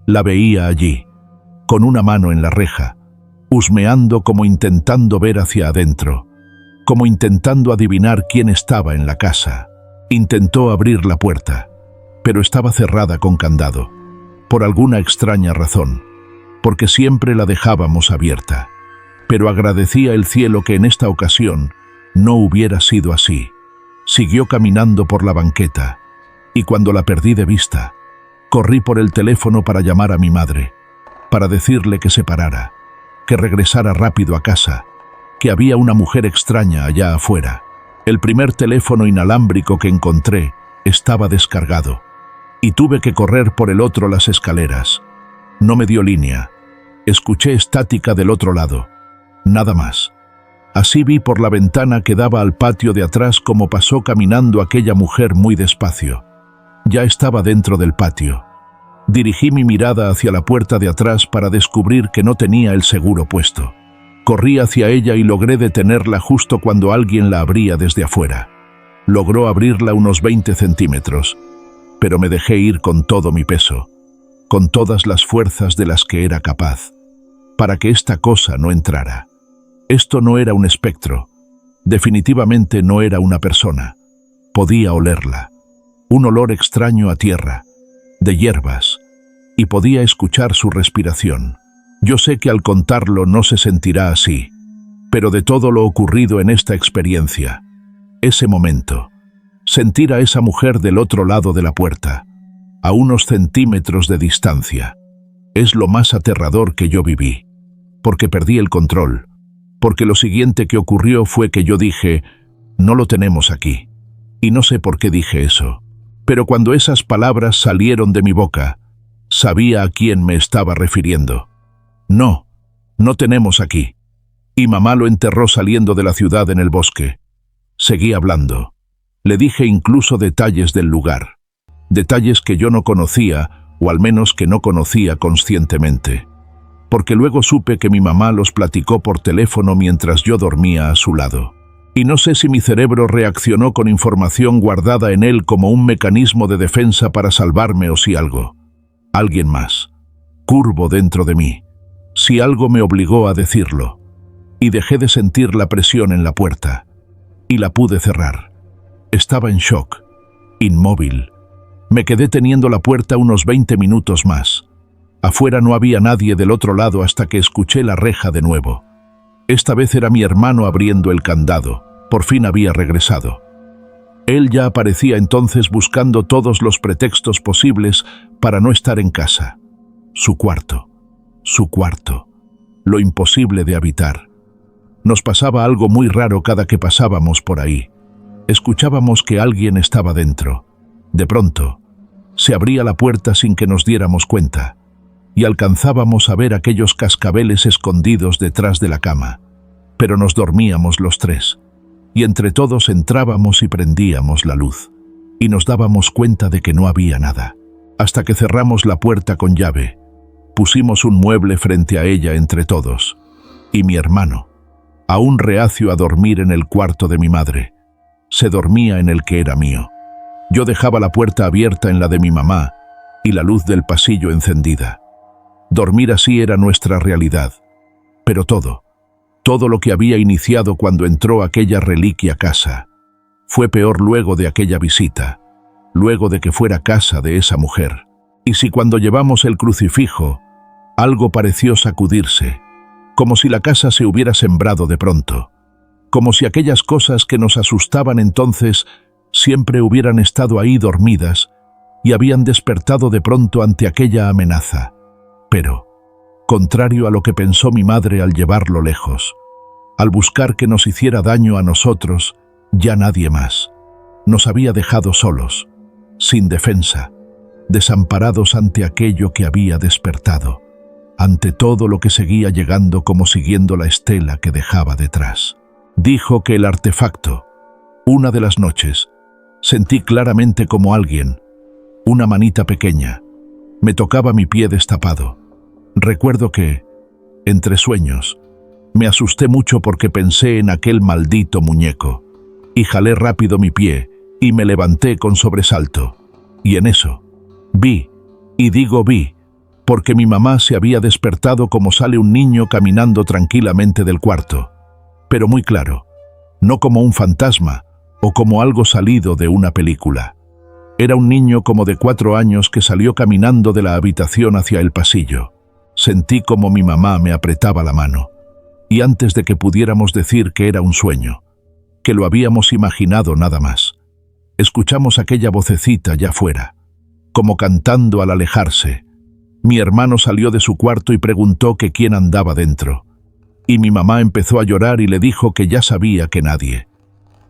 La veía allí, con una mano en la reja, husmeando como intentando ver hacia adentro, como intentando adivinar quién estaba en la casa. Intentó abrir la puerta, pero estaba cerrada con candado, por alguna extraña razón, porque siempre la dejábamos abierta. Pero agradecía el cielo que en esta ocasión no hubiera sido así. Siguió caminando por la banqueta, y cuando la perdí de vista, corrí por el teléfono para llamar a mi madre, para decirle que se parara, que regresara rápido a casa, que había una mujer extraña allá afuera. El primer teléfono inalámbrico que encontré estaba descargado, y tuve que correr por el otro las escaleras. No me dio línea. Escuché estática del otro lado. Nada más. Así vi por la ventana que daba al patio de atrás cómo pasó caminando aquella mujer muy despacio. Ya estaba dentro del patio. Dirigí mi mirada hacia la puerta de atrás para descubrir que no tenía el seguro puesto. Corrí hacia ella y logré detenerla justo cuando alguien la abría desde afuera. Logró abrirla unos 20 centímetros, pero me dejé ir con todo mi peso, con todas las fuerzas de las que era capaz, para que esta cosa no entrara. Esto no era un espectro. Definitivamente no era una persona. Podía olerla. Un olor extraño a tierra, de hierbas, y podía escuchar su respiración. Yo sé que al contarlo no se sentirá así, pero de todo lo ocurrido en esta experiencia, ese momento, sentir a esa mujer del otro lado de la puerta, a unos centímetros de distancia, es lo más aterrador que yo viví, porque perdí el control, porque lo siguiente que ocurrió fue que yo dije, no lo tenemos aquí. Y no sé por qué dije eso, pero cuando esas palabras salieron de mi boca, sabía a quién me estaba refiriendo. No, no tenemos aquí. Y mamá lo enterró saliendo de la ciudad en el bosque. Seguí hablando. Le dije incluso detalles del lugar. Detalles que yo no conocía, o al menos que no conocía conscientemente. Porque luego supe que mi mamá los platicó por teléfono mientras yo dormía a su lado. Y no sé si mi cerebro reaccionó con información guardada en él como un mecanismo de defensa para salvarme o si algo, alguien más, curvo dentro de mí, si algo me obligó a decirlo, y dejé de sentir la presión en la puerta, y la pude cerrar. Estaba en shock, inmóvil. Me quedé teniendo la puerta unos 20 minutos más. Afuera no había nadie del otro lado hasta que escuché la reja de nuevo. Esta vez era mi hermano abriendo el candado. Por fin había regresado. Él ya aparecía entonces buscando todos los pretextos posibles para no estar en casa. Su cuarto. Lo imposible de habitar. Nos pasaba algo muy raro cada que pasábamos por ahí. Escuchábamos que alguien estaba dentro. De pronto, se abría la puerta sin que nos diéramos cuenta, y alcanzábamos a ver aquellos cascabeles escondidos detrás de la cama. Pero nos dormíamos los tres, y entre todos entrábamos y prendíamos la luz, y nos dábamos cuenta de que no había nada. Hasta que cerramos la puerta con llave, pusimos un mueble frente a ella entre todos, y mi hermano, aún reacio a dormir en el cuarto de mi madre, se dormía en el que era mío. Yo dejaba la puerta abierta en la de mi mamá y la luz del pasillo encendida. Dormir así era nuestra realidad. Pero todo lo que había iniciado cuando entró aquella reliquia casa, fue peor luego de aquella visita, luego de que fuera casa de esa mujer. Y si cuando llevamos el crucifijo, algo pareció sacudirse, como si la casa se hubiera sembrado de pronto, como si aquellas cosas que nos asustaban entonces siempre hubieran estado ahí dormidas y habían despertado de pronto ante aquella amenaza. Pero, contrario a lo que pensó mi madre al llevarlo lejos, al buscar que nos hiciera daño a nosotros, ya nadie más, nos había dejado solos, sin defensa, desamparados ante aquello que había despertado, ante todo lo que seguía llegando como siguiendo la estela que dejaba detrás. Dijo que el artefacto, una de las noches, sentí claramente como alguien, una manita pequeña, me tocaba mi pie destapado. Recuerdo que, entre sueños, me asusté mucho porque pensé en aquel maldito muñeco, y jalé rápido mi pie, y me levanté con sobresalto. Y en eso, vi, y digo vi, porque mi mamá se había despertado como sale un niño caminando tranquilamente del cuarto, pero muy claro, no como un fantasma, o como algo salido de una película. Era un niño como de 4 años que salió caminando de la habitación hacia el pasillo. Sentí como mi mamá me apretaba la mano, y antes de que pudiéramos decir que era un sueño, que lo habíamos imaginado nada más, escuchamos aquella vocecita ya fuera, como cantando al alejarse. Mi hermano salió de su cuarto y preguntó que quién andaba dentro, y mi mamá empezó a llorar y le dijo que ya sabía que nadie.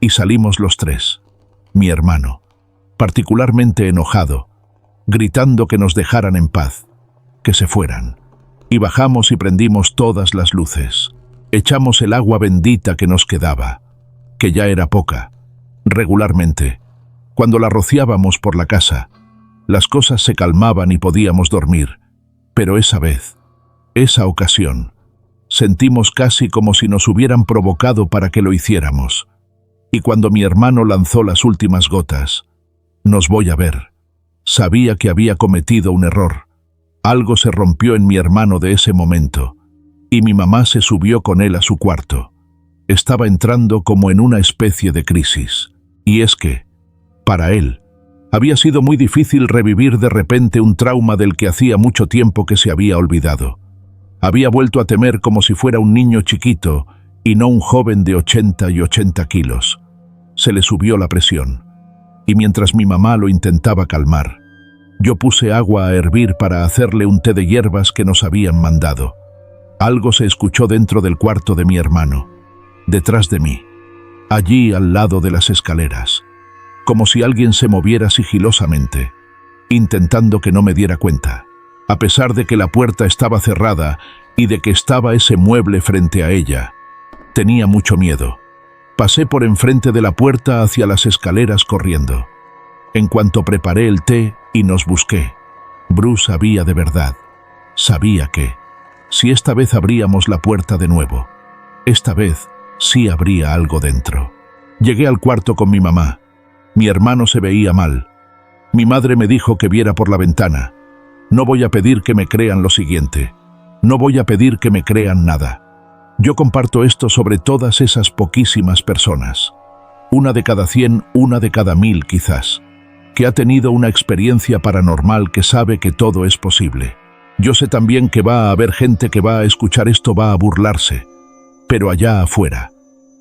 Y salimos los tres, mi hermano, particularmente enojado, gritando que nos dejaran en paz, que se fueran. Y bajamos y prendimos todas las luces. Echamos el agua bendita que nos quedaba, que ya era poca. Regularmente, cuando la rociábamos por la casa, las cosas se calmaban y podíamos dormir. Pero esa vez, esa ocasión, sentimos casi como si nos hubieran provocado para que lo hiciéramos. Y cuando mi hermano lanzó las últimas gotas, nos voy a ver, sabía que había cometido un error. Algo se rompió en mi hermano de ese momento, y mi mamá se subió con él a su cuarto. Estaba entrando como en una especie de crisis. Y es que, para él, había sido muy difícil revivir de repente un trauma del que hacía mucho tiempo que se había olvidado. Había vuelto a temer como si fuera un niño chiquito, y no un joven de 80 kilos. Se le subió la presión, y mientras mi mamá lo intentaba calmar, yo puse agua a hervir para hacerle un té de hierbas que nos habían mandado. Algo se escuchó dentro del cuarto de mi hermano, detrás de mí, allí al lado de las escaleras, como si alguien se moviera sigilosamente, intentando que no me diera cuenta, a pesar de que la puerta estaba cerrada y de que estaba ese mueble frente a ella. Tenía mucho miedo. Pasé por enfrente de la puerta hacia las escaleras corriendo. En cuanto preparé el té y nos busqué, Bruce sabía de verdad. Sabía que, si esta vez abríamos la puerta de nuevo, esta vez sí habría algo dentro. Llegué al cuarto con mi mamá. Mi hermano se veía mal. Mi madre me dijo que viera por la ventana. No voy a pedir que me crean lo siguiente. No voy a pedir que me crean nada. Yo comparto esto sobre todas esas poquísimas personas. 1 de cada 100, 1 de cada 1000 quizás, que ha tenido una experiencia paranormal que sabe que todo es posible. Yo sé también que va a haber gente que va a escuchar esto, va a burlarse. Pero allá afuera,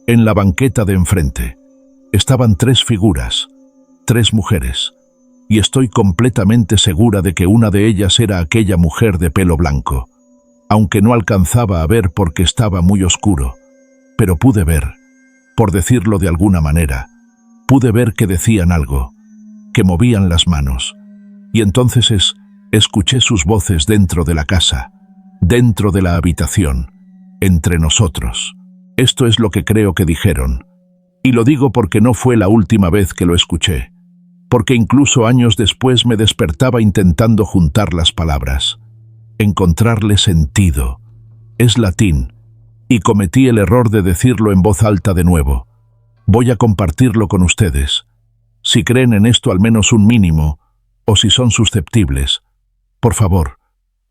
en la banqueta de enfrente, estaban 3 figuras, 3 mujeres, y estoy completamente segura de que una de ellas era aquella mujer de pelo blanco, aunque no alcanzaba a ver porque estaba muy oscuro, pero pude ver, por decirlo de alguna manera, pude ver que decían algo, que movían las manos, y entonces escuché sus voces dentro de la casa, dentro de la habitación, entre nosotros. Esto es lo que creo que dijeron, y lo digo porque no fue la última vez que lo escuché, porque incluso años después me despertaba intentando juntar las palabras, encontrarle sentido. Es latín, y cometí el error de decirlo en voz alta de nuevo. Voy a compartirlo con ustedes. Si creen en esto al menos un mínimo, o si son susceptibles, por favor,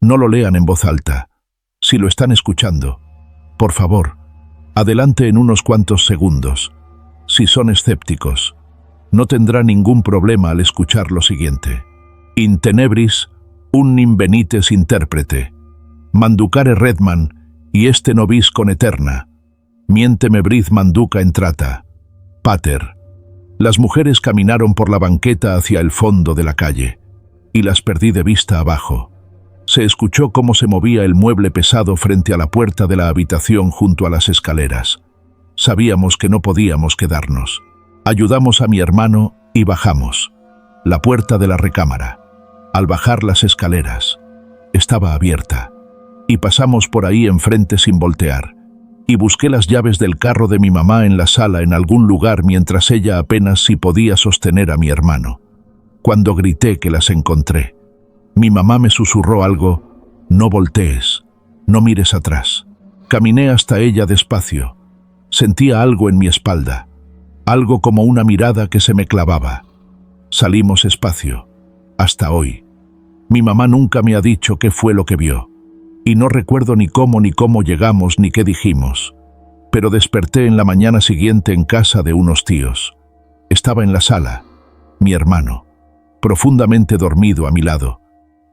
no lo lean en voz alta. Si lo están escuchando, por favor, adelante en unos cuantos segundos. Si son escépticos, no tendrá ningún problema al escuchar lo siguiente. In tenebris, unnim venites interprete. Manducare redman, y este nobis con eterna. Miente me brid manduca entrata. Pater. Las mujeres caminaron por la banqueta hacia el fondo de la calle, y las perdí de vista abajo. Se escuchó cómo se movía el mueble pesado frente a la puerta de la habitación junto a las escaleras. Sabíamos que no podíamos quedarnos. Ayudamos a mi hermano y bajamos. La puerta de la recámara, al bajar las escaleras, estaba abierta, y pasamos por ahí enfrente sin voltear, y busqué las llaves del carro de mi mamá en la sala en algún lugar mientras ella apenas si podía sostener a mi hermano. Cuando grité que las encontré, mi mamá me susurró algo: no voltees, no mires atrás. Caminé hasta ella despacio. Sentía algo en mi espalda, algo como una mirada que se me clavaba. Salimos espacio, hasta hoy. Mi mamá nunca me ha dicho qué fue lo que vio, y no recuerdo ni cómo llegamos ni qué dijimos. Pero desperté en la mañana siguiente en casa de unos tíos. Estaba en la sala, mi hermano, profundamente dormido a mi lado.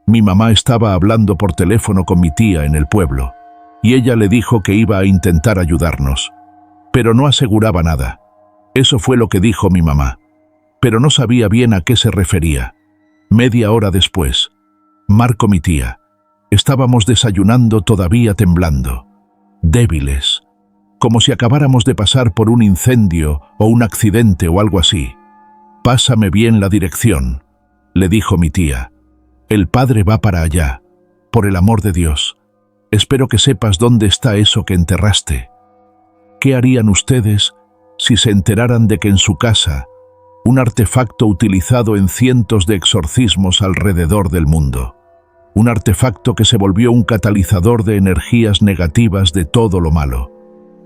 Mi mamá estaba hablando por teléfono con mi tía en el pueblo, y ella le dijo que iba a intentar ayudarnos, pero no aseguraba nada. Eso fue lo que dijo mi mamá, pero no sabía bien a qué se refería. Media hora después, Marco, mi tía, estábamos desayunando todavía temblando, débiles, como si acabáramos de pasar por un incendio o un accidente o algo así. «Pásame bien la dirección», le dijo mi tía. «El padre va para allá, por el amor de Dios. Espero que sepas dónde está eso que enterraste». ¿Qué harían ustedes si se enteraran de que en su casa, un artefacto utilizado en cientos de exorcismos alrededor del mundo, un artefacto que se volvió un catalizador de energías negativas de todo lo malo,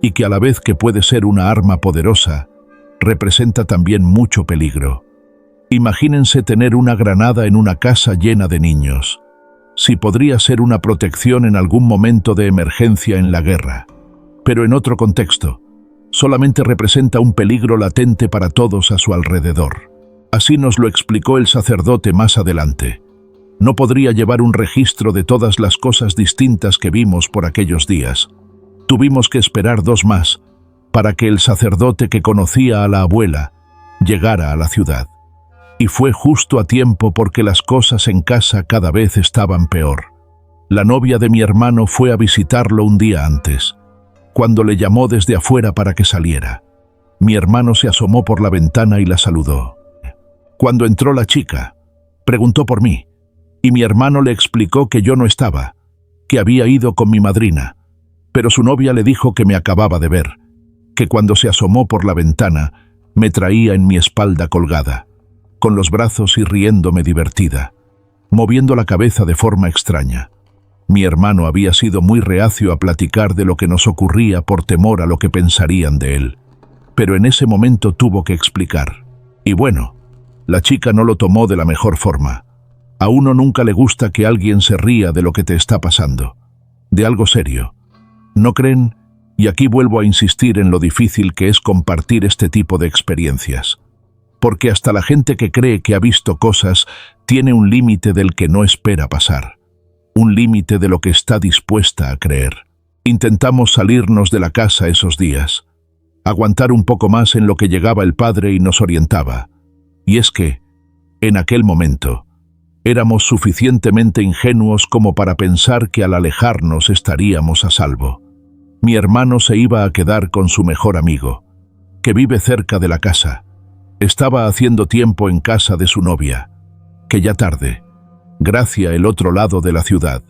y que a la vez que puede ser una arma poderosa, representa también mucho peligro? Imagínense tener una granada en una casa llena de niños. Si podría ser una protección en algún momento de emergencia en la guerra, pero en otro contexto, solamente representa un peligro latente para todos a su alrededor. Así nos lo explicó el sacerdote más adelante. No podría llevar un registro de todas las cosas distintas que vimos por aquellos días. Tuvimos que esperar 2 más para que el sacerdote que conocía a la abuela llegara a la ciudad. Y fue justo a tiempo porque las cosas en casa cada vez estaban peor. La novia de mi hermano fue a visitarlo un día antes, cuando le llamó desde afuera para que saliera. Mi hermano se asomó por la ventana y la saludó. Cuando entró la chica, preguntó por mí, y mi hermano le explicó que yo no estaba, que había ido con mi madrina, pero su novia le dijo que me acababa de ver, que cuando se asomó por la ventana me traía en mi espalda colgada, con los brazos y riéndome divertida, moviendo la cabeza de forma extraña. Mi hermano había sido muy reacio a platicar de lo que nos ocurría por temor a lo que pensarían de él, pero en ese momento tuvo que explicar. Y bueno, la chica no lo tomó de la mejor forma. A uno nunca le gusta que alguien se ría de lo que te está pasando. de algo serio. ¿No creen? Y aquí vuelvo a insistir en lo difícil que es compartir este tipo de experiencias. Porque hasta la gente que cree que ha visto cosas tiene un límite del que no espera pasar. Un límite de lo que está dispuesta a creer. Intentamos salirnos de la casa esos días. Aguantar un poco más en lo que llegaba el padre y nos orientaba. Y es que, en aquel momento, éramos suficientemente ingenuos como para pensar que al alejarnos estaríamos a salvo. Mi hermano se iba a quedar con su mejor amigo, que vive cerca de la casa. Estaba haciendo tiempo en casa de su novia, que ya tarde, Gracia el otro lado de la ciudad,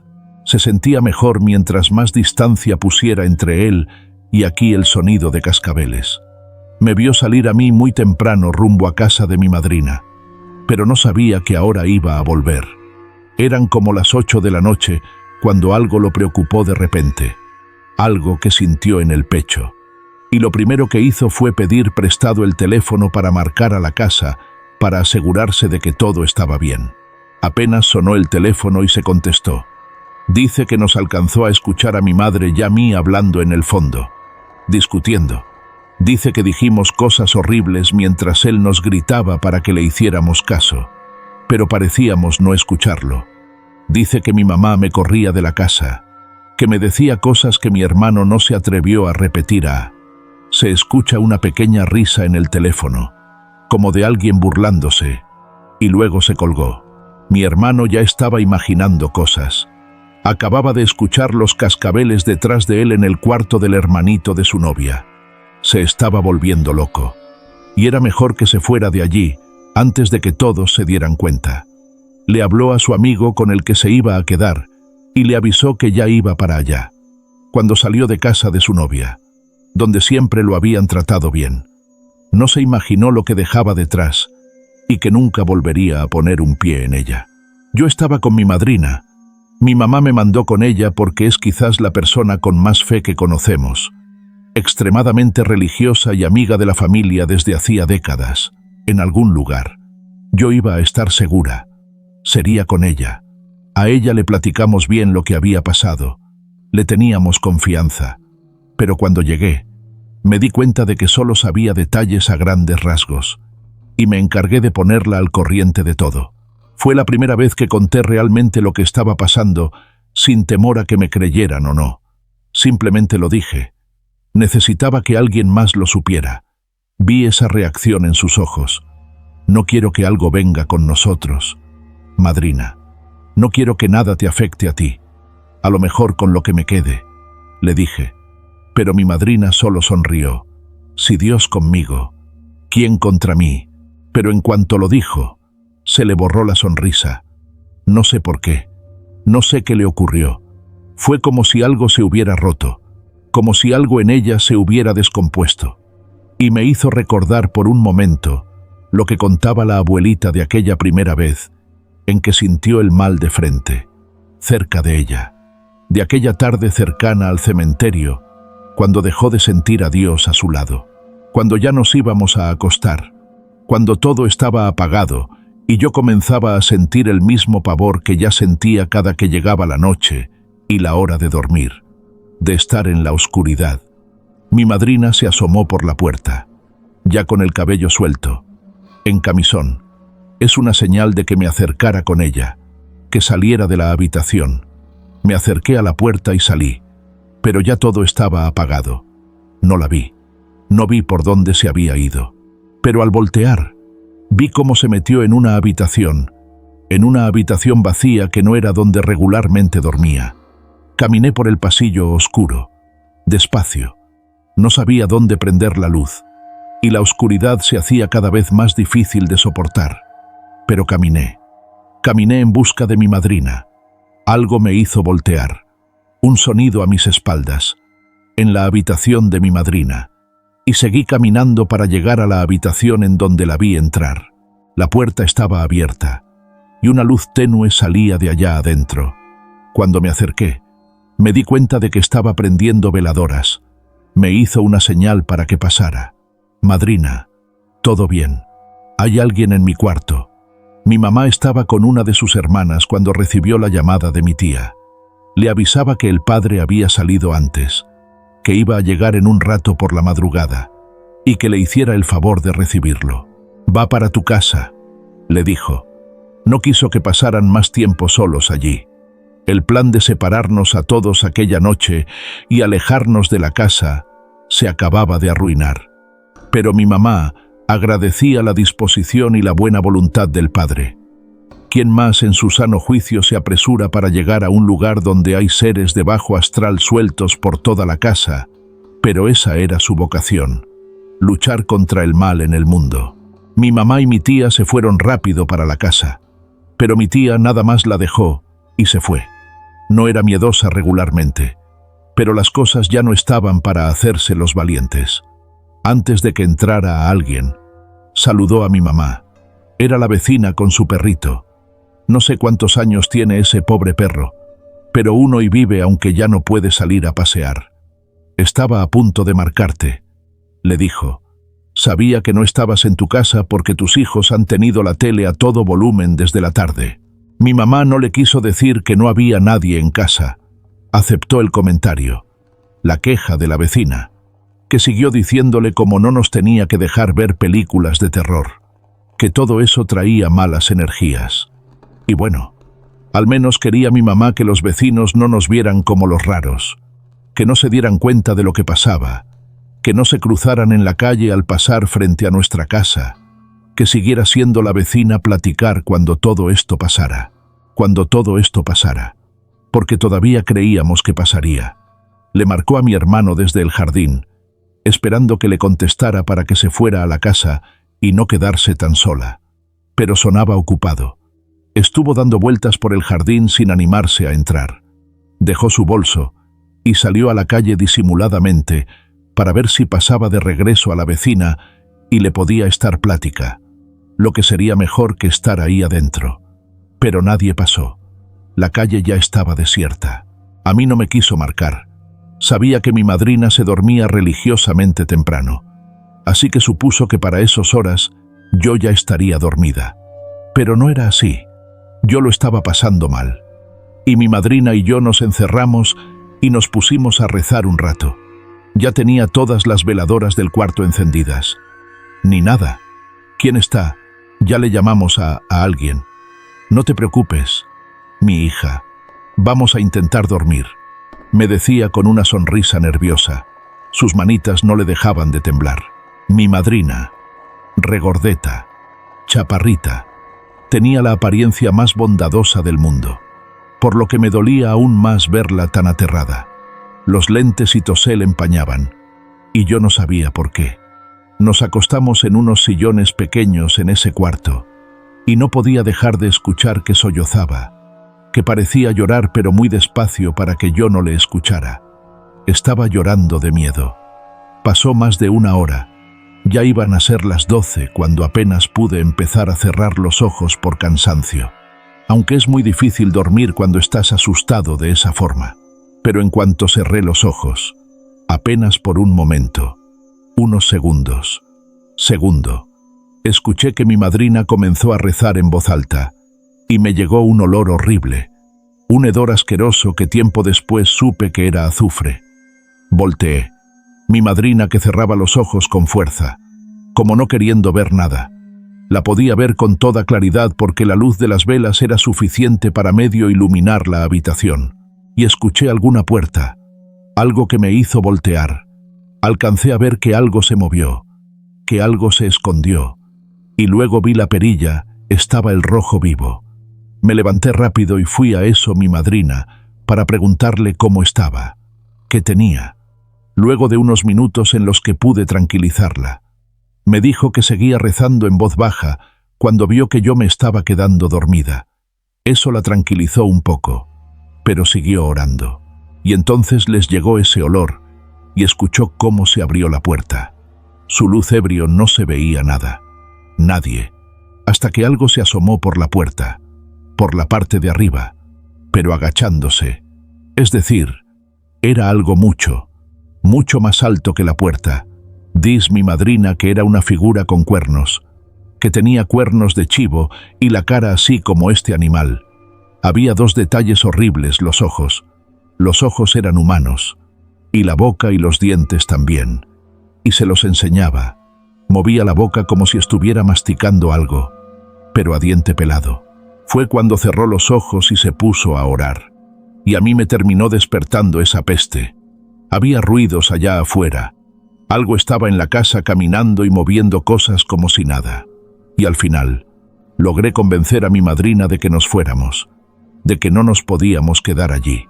se sentía mejor mientras más distancia pusiera entre él y aquí el sonido de cascabeles. Me vio salir a mí muy temprano rumbo a casa de mi madrina, pero no sabía que ahora iba a volver. Eran como las 8 de la noche cuando algo lo preocupó de repente, algo que sintió en el pecho. Y lo primero que hizo fue pedir prestado el teléfono para marcar a la casa, para asegurarse de que todo estaba bien. Apenas sonó el teléfono y se contestó. Dice que nos alcanzó a escuchar a mi madre y a mí hablando en el fondo, discutiendo. Dice que dijimos cosas horribles mientras él nos gritaba para que le hiciéramos caso, pero parecíamos no escucharlo. Dice que mi mamá me corría de la casa, que me decía cosas que mi hermano no se atrevió a repetir. Se escucha una pequeña risa en el teléfono, como de alguien burlándose, y luego se colgó. Mi hermano ya estaba imaginando cosas. Acababa de escuchar los cascabeles detrás de él en el cuarto del hermanito de su novia. Se estaba volviendo loco, y era mejor que se fuera de allí antes de que todos se dieran cuenta. Le habló a su amigo con el que se iba a quedar y le avisó que ya iba para allá, cuando salió de casa de su novia, donde siempre lo habían tratado bien. No se imaginó lo que dejaba detrás y que nunca volvería a poner un pie en ella. Yo estaba con mi madrina. Mi mamá me mandó con ella porque es quizás la persona con más fe que conocemos. Extremadamente religiosa y amiga de la familia desde hacía décadas. En algún lugar. Yo iba a estar segura. Sería con ella. A ella le platicamos bien lo que había pasado. Le teníamos confianza. Pero cuando llegué, me di cuenta de que solo sabía detalles a grandes rasgos. Y me encargué de ponerla al corriente de todo. Fue la primera vez que conté realmente lo que estaba pasando, sin temor a que me creyeran o no. Simplemente lo dije. Necesitaba que alguien más lo supiera. Vi esa reacción en sus ojos. No quiero que algo venga con nosotros, madrina. No quiero que nada te afecte a ti. A lo mejor con lo que me quede, le dije. Pero mi madrina solo sonrió. Si Dios conmigo, ¿quién contra mí? Pero en cuanto lo dijo, se le borró la sonrisa. No sé por qué. No sé qué le ocurrió. Fue como si algo se hubiera roto, como si algo en ella se hubiera descompuesto. Y me hizo recordar por un momento lo que contaba la abuelita de aquella primera vez en que sintió el mal de frente, cerca de ella, de aquella tarde cercana al cementerio, cuando dejó de sentir a Dios a su lado, cuando ya nos íbamos a acostar, cuando todo estaba apagado y yo comenzaba a sentir el mismo pavor que ya sentía cada que llegaba la noche y la hora de dormir, de estar en la oscuridad. Mi madrina se asomó por la puerta, ya con el cabello suelto, en camisón. Es una señal de que me acercara con ella, que saliera de la habitación. Me acerqué a la puerta y salí, pero ya todo estaba apagado. No la vi. No vi por dónde se había ido. Pero al voltear, vi cómo se metió en una habitación vacía que no era donde regularmente dormía. Caminé por el pasillo oscuro, despacio. No sabía dónde prender la luz, y la oscuridad se hacía cada vez más difícil de soportar. Pero caminé en busca de mi madrina. Algo me hizo voltear. Un sonido a mis espaldas, en la habitación de mi madrina. Y seguí caminando para llegar a la habitación en donde la vi entrar. La puerta estaba abierta, y una luz tenue salía de allá adentro. Cuando me acerqué, me di cuenta de que estaba prendiendo veladoras. Me hizo una señal para que pasara. Madrina, todo bien. Hay alguien en mi cuarto. Mi mamá estaba con una de sus hermanas cuando recibió la llamada de mi tía. Le avisaba que el padre había salido antes, que iba a llegar en un rato por la madrugada, y que le hiciera el favor de recibirlo. «Va para tu casa», le dijo. No quiso que pasaran más tiempo solos allí. El plan de separarnos a todos aquella noche y alejarnos de la casa se acababa de arruinar. Pero mi mamá agradecía la disposición y la buena voluntad del padre. ¿Quién más en su sano juicio se apresura para llegar a un lugar donde hay seres de bajo astral sueltos por toda la casa? Pero esa era su vocación, luchar contra el mal en el mundo. Mi mamá y mi tía se fueron rápido para la casa, pero mi tía nada más la dejó y se fue. No era miedosa regularmente, pero las cosas ya no estaban para hacerse los valientes. Antes de que entrara a alguien, saludó a mi mamá. Era la vecina con su perrito. No sé cuántos años tiene ese pobre perro, pero uno y vive aunque ya no puede salir a pasear. Estaba a punto de marcarte, le dijo. Sabía que no estabas en tu casa porque tus hijos han tenido la tele a todo volumen desde la tarde. Mi mamá no le quiso decir que no había nadie en casa. Aceptó el comentario, la queja de la vecina, que siguió diciéndole cómo no nos tenía que dejar ver películas de terror, que todo eso traía malas energías. Y bueno, al menos quería mi mamá que los vecinos no nos vieran como los raros, que no se dieran cuenta de lo que pasaba, que no se cruzaran en la calle al pasar frente a nuestra casa, que siguiera siendo la vecina platicar cuando todo esto pasara, porque todavía creíamos que pasaría. Le marcó a mi hermano desde el jardín, esperando que le contestara para que se fuera a la casa y no quedarse tan sola, pero sonaba ocupado. Estuvo dando vueltas por el jardín sin animarse a entrar. Dejó su bolso y salió a la calle disimuladamente para ver si pasaba de regreso a la vecina y le podía estar plática, lo que sería mejor que estar ahí adentro. Pero nadie pasó. La calle ya estaba desierta. A mí no me quiso marcar. Sabía que mi madrina se dormía religiosamente temprano, así que supuso que para esas horas yo ya estaría dormida. Pero no era así. Yo lo estaba pasando mal. Y mi madrina y yo nos encerramos y nos pusimos a rezar un rato. Ya tenía todas las veladoras del cuarto encendidas. Ni nada. ¿Quién está? Ya le llamamos a alguien. No te preocupes, mi hija. Vamos a intentar dormir, me decía con una sonrisa nerviosa. Sus manitas no le dejaban de temblar. Mi madrina, regordeta, chaparrita, tenía la apariencia más bondadosa del mundo, por lo que me dolía aún más verla tan aterrada. Los lentes y tosé le empañaban, y yo no sabía por qué. Nos acostamos en unos sillones pequeños en ese cuarto, y no podía dejar de escuchar que sollozaba, que parecía llorar pero muy despacio para que yo no le escuchara. Estaba llorando de miedo. Pasó más de una hora. Ya iban a ser las 12 cuando apenas pude empezar a cerrar los ojos por cansancio, aunque es muy difícil dormir cuando estás asustado de esa forma. Pero en cuanto cerré los ojos, apenas por un momento, unos segundos, escuché que mi madrina comenzó a rezar en voz alta, y me llegó un olor horrible, un hedor asqueroso que tiempo después supe que era azufre. Volteé. Mi madrina que cerraba los ojos con fuerza, como no queriendo ver nada. La podía ver con toda claridad porque la luz de las velas era suficiente para medio iluminar la habitación. Y escuché alguna puerta, algo que me hizo voltear. Alcancé a ver que algo se movió, que algo se escondió, y luego vi la perilla, estaba el rojo vivo. Me levanté rápido y fui a mi madrina, para preguntarle cómo estaba, qué tenía. Luego de unos minutos en los que pude tranquilizarla, me dijo que seguía rezando en voz baja cuando vio que yo me estaba quedando dormida. Eso la tranquilizó un poco, pero siguió orando. Y entonces les llegó ese olor y escuchó cómo se abrió la puerta. Su luz ebrio no se veía nada, nadie, hasta que algo se asomó por la puerta, por la parte de arriba, pero agachándose. Es decir, era algo mucho más alto que la puerta. Dice mi madrina que era una figura con cuernos, que tenía cuernos de chivo y la cara así como este animal. Había dos detalles horribles: los ojos, Los ojos eran humanos, y la boca y los dientes también, y se los enseñaba. Movía la boca como si estuviera masticando algo, pero a diente pelado. Fue cuando cerró los ojos y se puso a orar. Y a mí me terminó despertando esa peste. Había ruidos allá afuera. Algo estaba en la casa caminando y moviendo cosas como si nada. Y al final, logré convencer a mi madrina de que nos fuéramos, de que no nos podíamos quedar allí.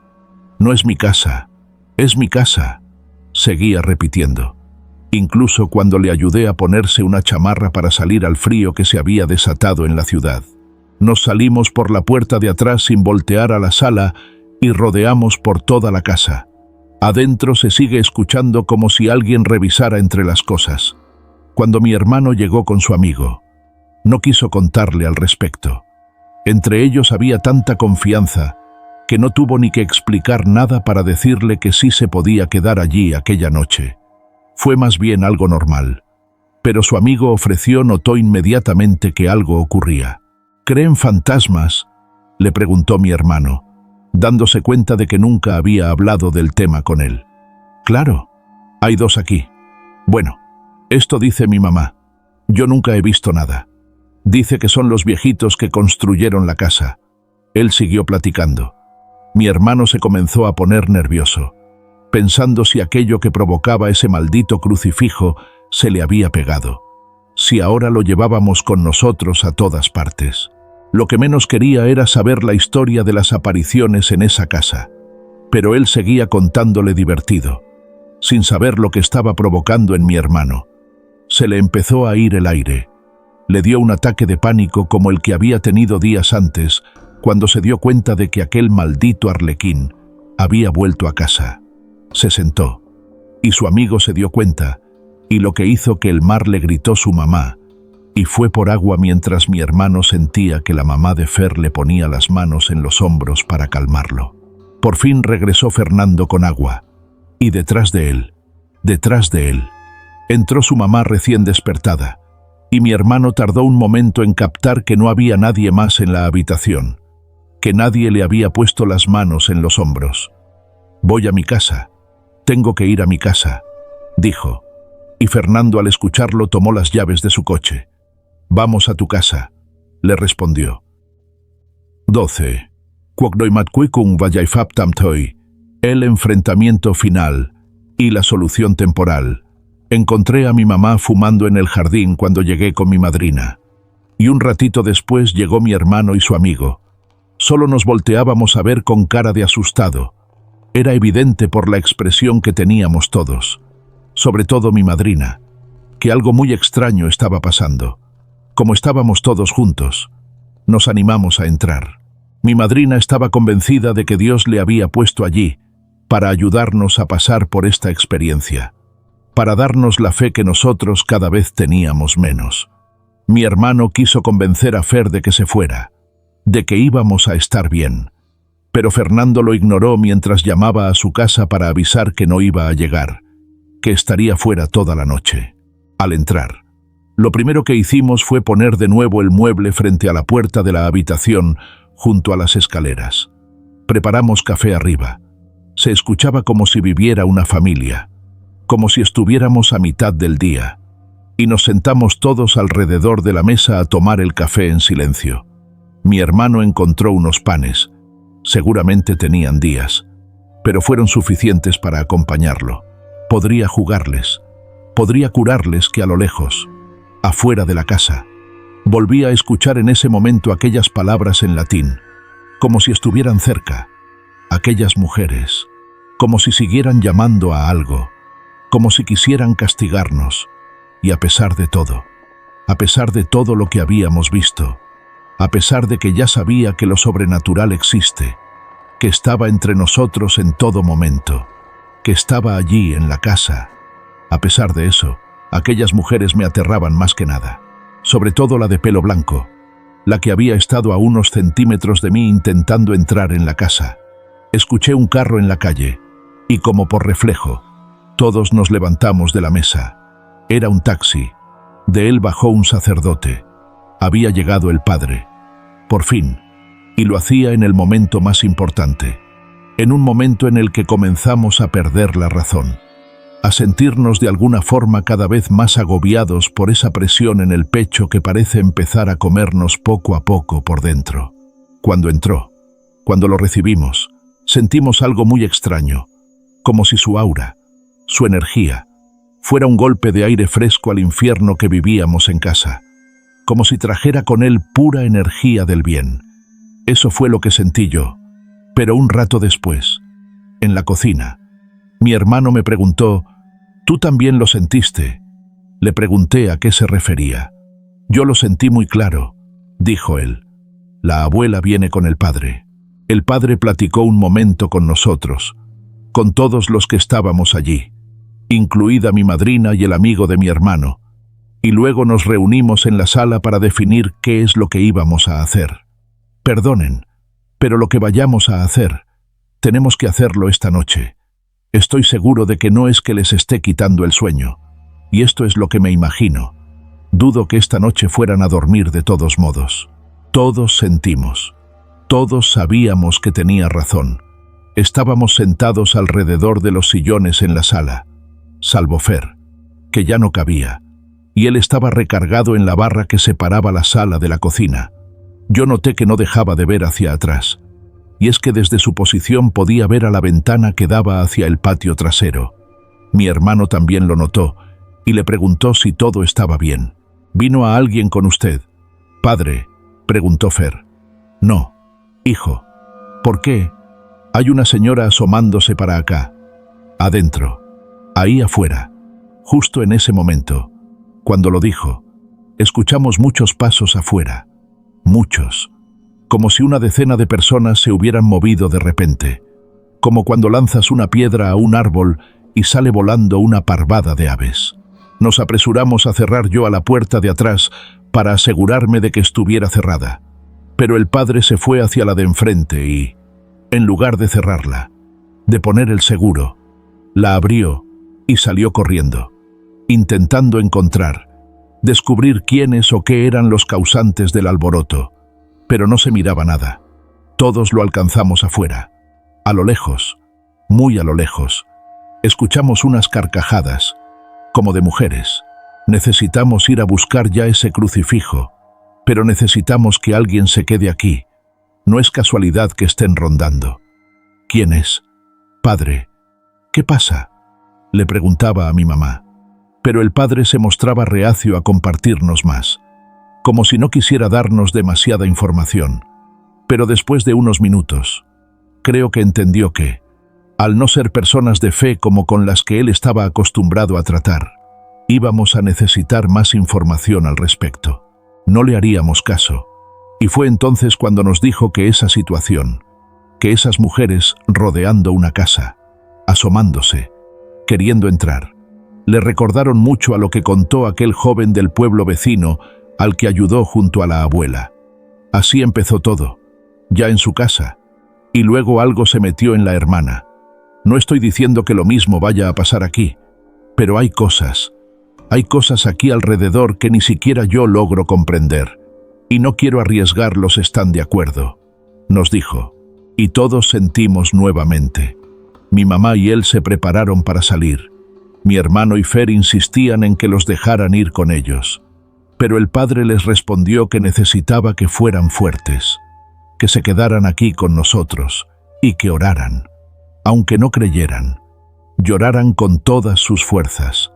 No es mi casa, es mi casa, seguía repitiendo. Incluso cuando le ayudé a ponerse una chamarra para salir al frío que se había desatado en la ciudad. Nos salimos por la puerta de atrás sin voltear a la sala y rodeamos por toda la casa. Adentro se sigue escuchando como si alguien revisara entre las cosas. Cuando mi hermano llegó con su amigo, no quiso contarle al respecto. Entre ellos había tanta confianza que no tuvo ni que explicar nada para decirle que sí se podía quedar allí aquella noche. Fue más bien algo normal. Pero su amigo ofreció notó inmediatamente que algo ocurría. ¿Creen fantasmas?, le preguntó mi hermano, dándose cuenta de que nunca había hablado del tema con él. Claro, hay dos aquí. Bueno, esto dice mi mamá. Yo nunca he visto nada. Dice que son los viejitos que construyeron la casa. Él siguió platicando. Mi hermano se comenzó a poner nervioso, pensando si aquello que provocaba ese maldito crucifijo se le había pegado, si ahora lo llevábamos con nosotros a todas partes. Lo que menos quería era saber la historia de las apariciones en esa casa, pero él seguía contándole divertido, sin saber lo que estaba provocando en mi hermano. Se le empezó a ir el aire. Le dio un ataque de pánico como el que había tenido días antes, cuando se dio cuenta de que aquel maldito arlequín había vuelto a casa. Se sentó, y su amigo se dio cuenta, y lo que hizo que el mar le gritó su mamá, y fue por agua mientras mi hermano sentía que la mamá de Fer le ponía las manos en los hombros para calmarlo. Por fin regresó Fernando con agua, y detrás de él, entró su mamá recién despertada, y mi hermano tardó un momento en captar que no había nadie más en la habitación, que nadie le había puesto las manos en los hombros. «Voy a mi casa, tengo que ir a mi casa», dijo, y Fernando al escucharlo tomó las llaves de su coche. «Vamos a tu casa», le respondió. 12. El enfrentamiento final y la solución temporal. Encontré a mi mamá fumando en el jardín cuando llegué con mi madrina. Y un ratito después llegó mi hermano y su amigo. Solo nos volteábamos a ver con cara de asustado. Era evidente por la expresión que teníamos todos, sobre todo mi madrina, que algo muy extraño estaba pasando. Como estábamos todos juntos, nos animamos a entrar. Mi madrina estaba convencida de que Dios le había puesto allí para ayudarnos a pasar por esta experiencia, para darnos la fe que nosotros cada vez teníamos menos. Mi hermano quiso convencer a Fer de que se fuera, de que íbamos a estar bien, pero Fernando lo ignoró mientras llamaba a su casa para avisar que no iba a llegar, que estaría fuera toda la noche. Al entrar, lo primero que hicimos fue poner de nuevo el mueble frente a la puerta de la habitación, junto a las escaleras. Preparamos café arriba. Se escuchaba como si viviera una familia, como si estuviéramos a mitad del día, y nos sentamos todos alrededor de la mesa a tomar el café en silencio. Mi hermano encontró unos panes. Seguramente tenían días, pero fueron suficientes para acompañarlo. Podría jugarles, podría curarles que a lo lejos, afuera de la casa, volví a escuchar en ese momento aquellas palabras en latín, como si estuvieran cerca, aquellas mujeres, como si siguieran llamando a algo, como si quisieran castigarnos, y a pesar de todo lo que habíamos visto, a pesar de que ya sabía que lo sobrenatural existe, que estaba entre nosotros en todo momento, que estaba allí en la casa, a pesar de eso, aquellas mujeres me aterraban más que nada, sobre todo la de pelo blanco, la que había estado a unos centímetros de mí intentando entrar en la casa. Escuché un carro en la calle, y como por reflejo, todos nos levantamos de la mesa. Era un taxi. De él bajó un sacerdote. Había llegado el padre. Por fin. Y lo hacía en el momento más importante. en un momento en el que comenzamos a perder la razón, a sentirnos de alguna forma cada vez más agobiados por esa presión en el pecho que parece empezar a comernos poco a poco por dentro. Cuando entró, cuando lo recibimos, sentimos algo muy extraño, como si su aura, su energía, fuera un golpe de aire fresco al infierno que vivíamos en casa, como si trajera con él pura energía del bien. Eso fue lo que sentí yo, pero un rato después, en la cocina, mi hermano me preguntó: «¿Tú también lo sentiste?». Le pregunté a qué se refería. «Yo lo sentí muy claro», dijo él. «La abuela viene con el padre». El padre platicó un momento con nosotros, con todos los que estábamos allí, incluida mi madrina y el amigo de mi hermano, y luego nos reunimos en la sala para definir qué es lo que íbamos a hacer. «Perdonen, pero lo que vayamos a hacer, tenemos que hacerlo esta noche. Estoy seguro de que no es que les esté quitando el sueño, y esto es lo que me imagino. Dudo que esta noche fueran a dormir de todos modos». Todos sentimos, todos sabíamos que tenía razón. Estábamos sentados alrededor de los sillones en la sala, salvo Fer, que ya no cabía, y él estaba recargado en la barra que separaba la sala de la cocina. Yo noté que no dejaba de ver hacia atrás, y es que desde su posición podía ver a la ventana que daba hacia el patio trasero. Mi hermano también lo notó, y le preguntó si todo estaba bien. «¿Vino a alguien con usted?» «Padre», preguntó Fer. «No, hijo». «¿Por qué?» «Hay una señora asomándose para acá». «Adentro, ahí afuera». Justo en ese momento, cuando lo dijo, escuchamos muchos pasos afuera. Muchos. Como si una decena de personas se hubieran movido de repente, como cuando lanzas una piedra a un árbol y sale volando una parvada de aves. Nos apresuramos a cerrar yo a la puerta de atrás para asegurarme de que estuviera cerrada, pero el padre se fue hacia la de enfrente y, en lugar de cerrarla, de poner el seguro, la abrió y salió corriendo, intentando descubrir quiénes o qué eran los causantes del alboroto. Pero no se miraba nada. Todos lo alcanzamos afuera. A lo lejos, muy a lo lejos, escuchamos unas carcajadas, como de mujeres. «Necesitamos ir a buscar ya ese crucifijo, pero necesitamos que alguien se quede aquí. No es casualidad que estén rondando». «¿Quién es?» «Padre». «¿Qué pasa?», le preguntaba a mi mamá. Pero el padre se mostraba reacio a compartirnos más, como si no quisiera darnos demasiada información. Pero después de unos minutos, creo que entendió que, al no ser personas de fe como con las que él estaba acostumbrado a tratar, íbamos a necesitar más información al respecto. No le haríamos caso, y fue entonces cuando nos dijo que esa situación, que esas mujeres rodeando una casa, asomándose, queriendo entrar, le recordaron mucho a lo que contó aquel joven del pueblo vecino al que ayudó junto a la abuela. Así empezó todo, ya en su casa, y luego algo se metió en la hermana. No estoy diciendo que lo mismo vaya a pasar aquí, pero hay cosas aquí alrededor que ni siquiera yo logro comprender, y no quiero arriesgarlos. ¿Están de acuerdo?», nos dijo, y todos sentimos nuevamente. Mi mamá y él se prepararon para salir. Mi hermano y Fer insistían en que los dejaran ir con ellos, pero el padre les respondió que necesitaba que fueran fuertes, que se quedaran aquí con nosotros y que oraran, aunque no creyeran, lloraran con todas sus fuerzas.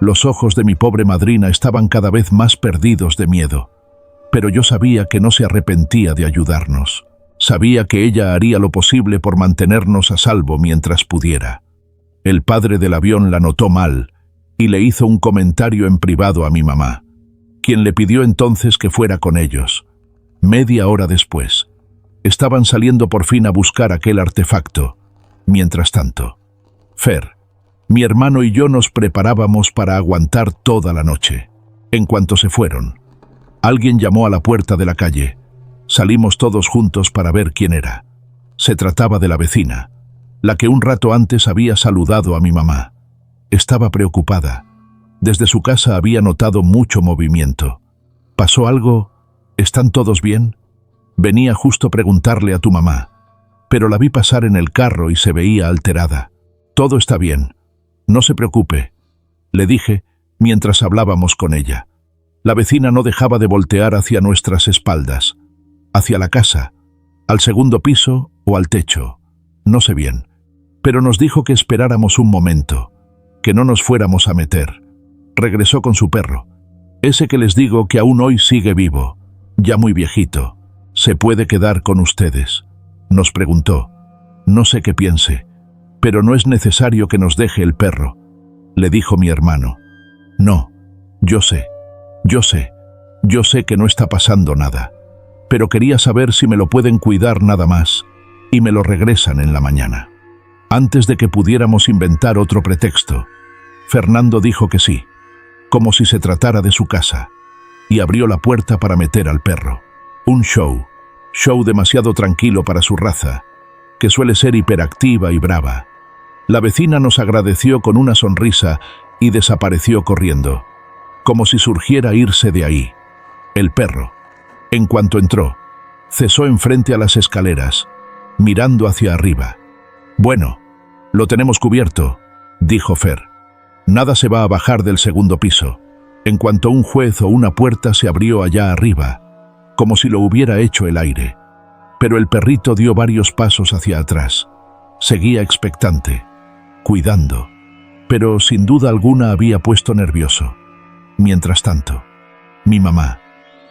Los ojos de mi pobre madrina estaban cada vez más perdidos de miedo, pero yo sabía que no se arrepentía de ayudarnos. Sabía que ella haría lo posible por mantenernos a salvo mientras pudiera. El padre del avión la notó mal y le hizo un comentario en privado a mi mamá, quien le pidió entonces que fuera con ellos. Media hora después, estaban saliendo por fin a buscar aquel artefacto. Mientras tanto, Fer, mi hermano y yo nos preparábamos para aguantar toda la noche. En cuanto se fueron, alguien llamó a la puerta de la calle. Salimos todos juntos para ver quién era. Se trataba de la vecina, la que un rato antes había saludado a mi mamá. Estaba preocupada. Desde su casa había notado mucho movimiento. ¿Pasó algo? ¿Están todos bien? Venía justo a preguntarle a tu mamá. pero la vi pasar en el carro y se veía alterada. «Todo está bien. No se preocupe», le dije mientras hablábamos con ella. La vecina no dejaba de voltear hacia nuestras espaldas, hacia la casa, al segundo piso o al techo. No sé bien, pero nos dijo que esperáramos un momento, que no nos fuéramos a meter. Regresó con su perro, ese que les digo que aún hoy sigue vivo, ya muy viejito. «¿Se puede quedar con ustedes?», nos preguntó. «No sé qué piense, pero no es necesario que nos deje el perro», le dijo mi hermano. «No, yo sé que no está pasando nada, pero quería saber si me lo pueden cuidar nada más y me lo regresan en la mañana». Antes de que pudiéramos inventar otro pretexto, Fernando dijo que sí, como si se tratara de su casa, y abrió la puerta para meter al perro. Un show demasiado tranquilo para su raza, que suele ser hiperactiva y brava. La vecina nos agradeció con una sonrisa y desapareció corriendo, como si surgiera irse de ahí. El perro, en cuanto entró, cesó enfrente a las escaleras, mirando hacia arriba. «Bueno, lo tenemos cubierto», dijo Fer. «Nada se va a bajar del segundo piso», en cuanto un juez o una puerta se abrió allá arriba, como si lo hubiera hecho el aire. Pero el perrito dio varios pasos hacia atrás. Seguía expectante, cuidando, pero sin duda alguna había puesto nervioso. Mientras tanto, mi mamá,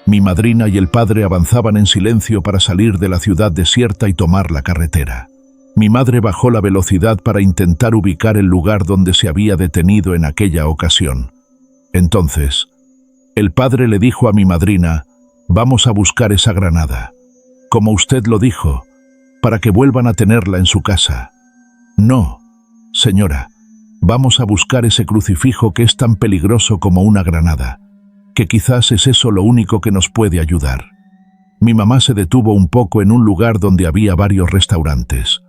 mi madrina y el padre avanzaban en silencio para salir de la ciudad desierta y tomar la carretera. Mi madre bajó la velocidad para intentar ubicar el lugar donde se había detenido en aquella ocasión. Entonces, el padre le dijo a mi madrina: «Vamos a buscar esa granada, como usted lo dijo, para que vuelvan a tenerla en su casa». «No, señora, vamos a buscar ese crucifijo que es tan peligroso como una granada, que quizás es eso lo único que nos puede ayudar». Mi mamá se detuvo un poco en un lugar donde había varios restaurantes,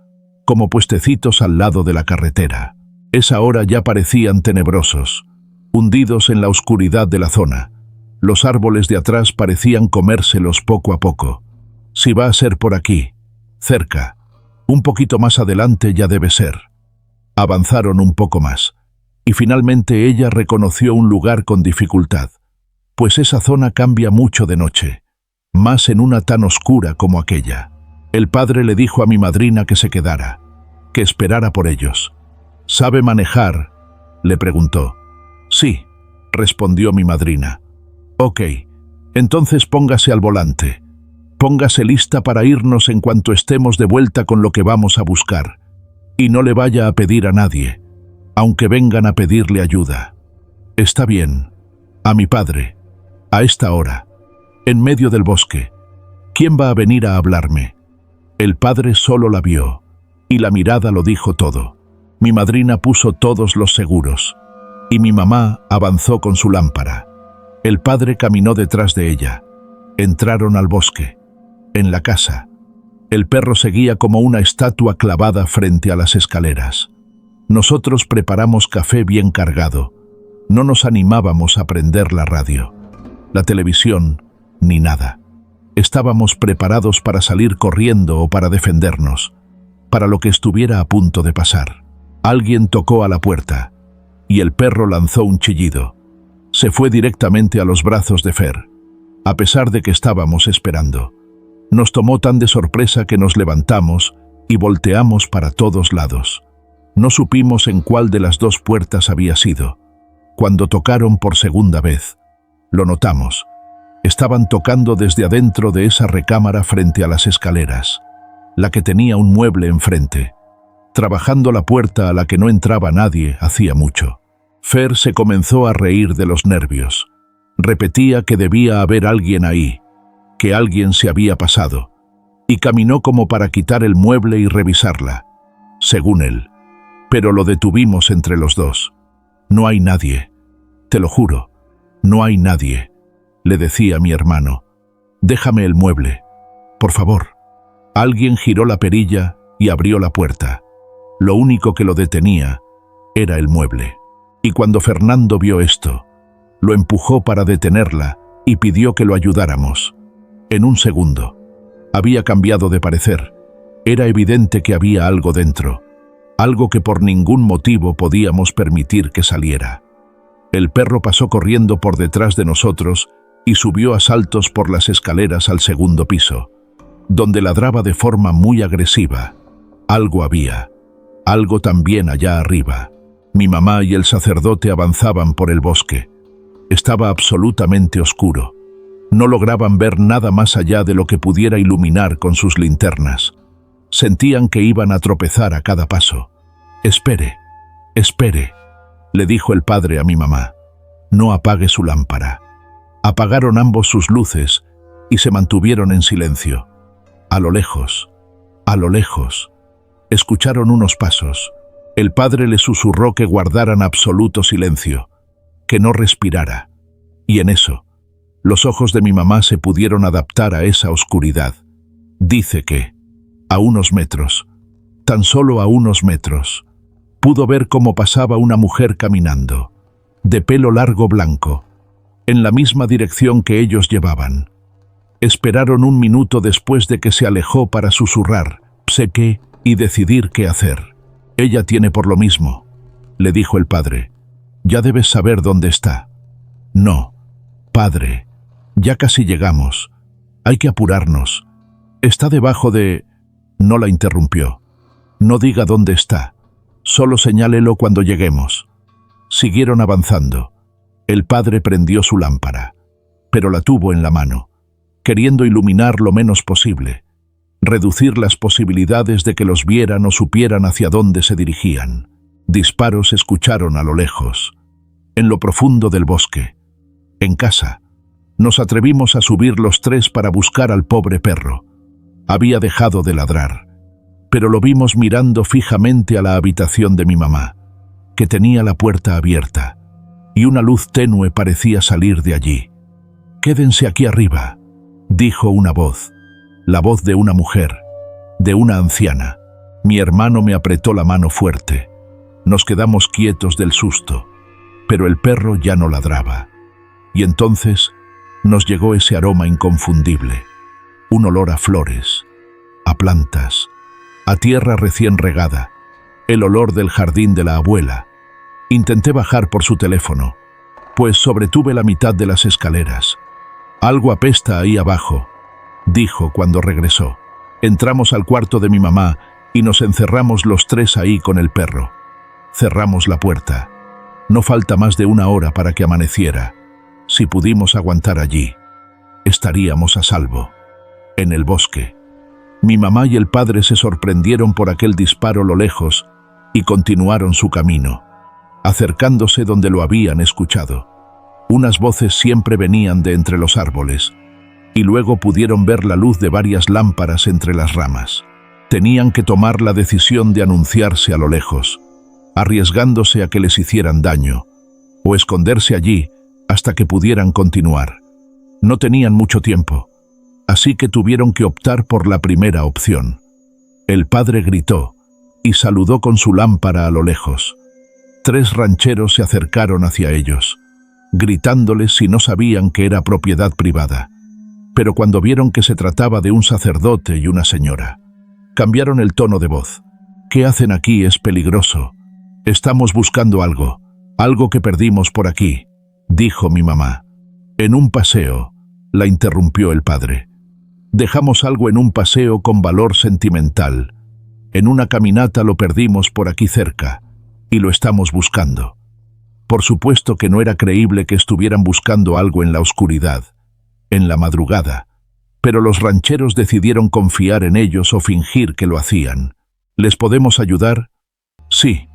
como puestecitos al lado de la carretera. Esa hora ya parecían tenebrosos, hundidos en la oscuridad de la zona. Los árboles de atrás parecían comérselos poco a poco. «Si va a ser por aquí, cerca, un poquito más adelante ya debe ser». Avanzaron un poco más, y finalmente ella reconoció un lugar con dificultad, pues esa zona cambia mucho de noche, más en una tan oscura como aquella. El padre le dijo a mi madrina que se quedara, que esperara por ellos. «¿Sabe manejar?», le preguntó. «Sí», respondió mi madrina. «Ok, entonces póngase al volante. Póngase lista para irnos en cuanto estemos de vuelta con lo que vamos a buscar. Y no le vaya a pedir a nadie, aunque vengan a pedirle ayuda». «Está bien. A mi padre. A esta hora. En medio del bosque. ¿Quién va a venir a hablarme?». El padre solo la vio, y la mirada lo dijo todo. Mi madrina puso todos los seguros, y mi mamá avanzó con su lámpara. El padre caminó detrás de ella. Entraron al bosque. En la casa, el perro seguía como una estatua clavada frente a las escaleras. Nosotros preparamos café bien cargado. No nos animábamos a prender la radio, la televisión, ni nada. Estábamos preparados para salir corriendo o para defendernos, para lo que estuviera a punto de pasar. Alguien tocó a la puerta, y el perro lanzó un chillido. Se fue directamente a los brazos de Fer, a pesar de que estábamos esperando. Nos tomó tan de sorpresa que nos levantamos y volteamos para todos lados. No supimos en cuál de las dos puertas había sido. Cuando tocaron por segunda vez, lo notamos. Estaban tocando desde adentro de esa recámara frente a las escaleras, la que tenía un mueble enfrente, trabajando la puerta a la que no entraba nadie hacía mucho. Fer se comenzó a reír de los nervios. Repetía que debía haber alguien ahí, que alguien se había pasado, y caminó como para quitar el mueble y revisarla, según él. Pero lo detuvimos entre los dos. «No hay nadie, te lo juro, no hay nadie», le decía mi hermano. «Déjame el mueble, por favor». Alguien giró la perilla y abrió la puerta. Lo único que lo detenía era el mueble. Y cuando Fernando vio esto, lo empujó para detenerla y pidió que lo ayudáramos. En un segundo, había cambiado de parecer. Era evidente que había algo dentro, algo que por ningún motivo podíamos permitir que saliera. El perro pasó corriendo por detrás de nosotros y subió a saltos por las escaleras al segundo piso, donde ladraba de forma muy agresiva. Algo había, algo también allá arriba. Mi mamá y el sacerdote avanzaban por el bosque. Estaba absolutamente oscuro. No lograban ver nada más allá de lo que pudiera iluminar con sus linternas. Sentían que iban a tropezar a cada paso. «Espere, espere», le dijo el padre a mi mamá. «No apague su lámpara». Apagaron ambos sus luces y se mantuvieron en silencio. A lo lejos, escucharon unos pasos. El padre le susurró que guardaran absoluto silencio, que no respirara. Y en eso, los ojos de mi mamá se pudieron adaptar a esa oscuridad. Dice que, a unos metros, tan solo a unos metros, pudo ver cómo pasaba una mujer caminando, de pelo largo blanco, en la misma dirección que ellos llevaban. Esperaron un minuto después de que se alejó para susurrar, «Sé qué», y decidir qué hacer. «Ella tiene por lo mismo», le dijo el padre. «Ya debes saber dónde está». «No, padre, ya casi llegamos. Hay que apurarnos. Está debajo de...». No la interrumpió. «No diga dónde está. Solo señálelo cuando lleguemos». Siguieron avanzando. El padre prendió su lámpara, pero la tuvo en la mano, queriendo iluminar lo menos posible, reducir las posibilidades de que los vieran o supieran hacia dónde se dirigían. Disparos se escucharon a lo lejos, en lo profundo del bosque. En casa, nos atrevimos a subir los tres para buscar al pobre perro. Había dejado de ladrar, pero lo vimos mirando fijamente a la habitación de mi mamá, que tenía la puerta abierta, y una luz tenue parecía salir de allí. «Quédense aquí arriba», dijo una voz, la voz de una mujer, de una anciana. Mi hermano me apretó la mano fuerte. Nos quedamos quietos del susto, pero el perro ya no ladraba. Y entonces nos llegó ese aroma inconfundible, un olor a flores, a plantas, a tierra recién regada, el olor del jardín de la abuela. Intenté bajar por su teléfono, pues sobretuve la mitad de las escaleras. «Algo apesta ahí abajo», dijo cuando regresó. Entramos al cuarto de mi mamá y nos encerramos los tres ahí con el perro. Cerramos la puerta. No falta más de una hora para que amaneciera. Si pudimos aguantar allí, estaríamos a salvo. En el bosque. Mi mamá y el padre se sorprendieron por aquel disparo a lo lejos y continuaron su camino, acercándose donde lo habían escuchado. Unas voces siempre venían de entre los árboles, y luego pudieron ver la luz de varias lámparas entre las ramas. Tenían que tomar la decisión de anunciarse a lo lejos, arriesgándose a que les hicieran daño, o esconderse allí hasta que pudieran continuar. No tenían mucho tiempo, así que tuvieron que optar por la primera opción. El padre gritó y saludó con su lámpara a lo lejos. 3 rancheros se acercaron hacia ellos, gritándoles si no sabían que era propiedad privada. Pero cuando vieron que se trataba de un sacerdote y una señora, cambiaron el tono de voz. «¿Qué hacen aquí? Es peligroso. Estamos buscando algo que perdimos por aquí», dijo mi mamá. «En un paseo», la interrumpió el padre. «Dejamos algo en un paseo con valor sentimental. En una caminata lo perdimos por aquí cerca, y lo estamos buscando». Por supuesto que no era creíble que estuvieran buscando algo en la oscuridad, en la madrugada, pero los rancheros decidieron confiar en ellos o fingir que lo hacían. «¿Les podemos ayudar?» «Sí».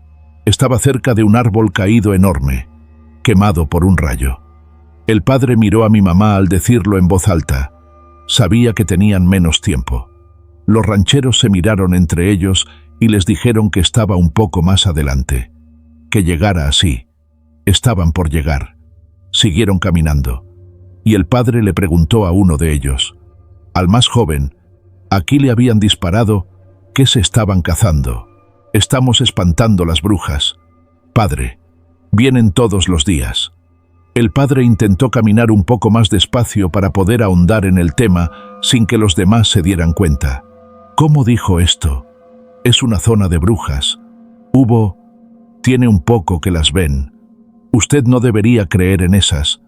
Estaba cerca de un árbol caído enorme, quemado por un rayo. El padre miró a mi mamá al decirlo en voz alta. Sabía que tenían menos tiempo. Los rancheros se miraron entre ellos y les dijeron que estaba un poco más adelante, que llegara así. Estaban por llegar. Siguieron caminando, y el padre le preguntó a uno de ellos, al más joven, aquí le habían disparado, ¿qué se estaban cazando? «Estamos espantando las brujas. Padre, vienen todos los días». El padre intentó caminar un poco más despacio para poder ahondar en el tema sin que los demás se dieran cuenta. ¿Cómo dijo esto? Es una zona de brujas. Tiene un poco que las ven. Usted no debería creer en esas.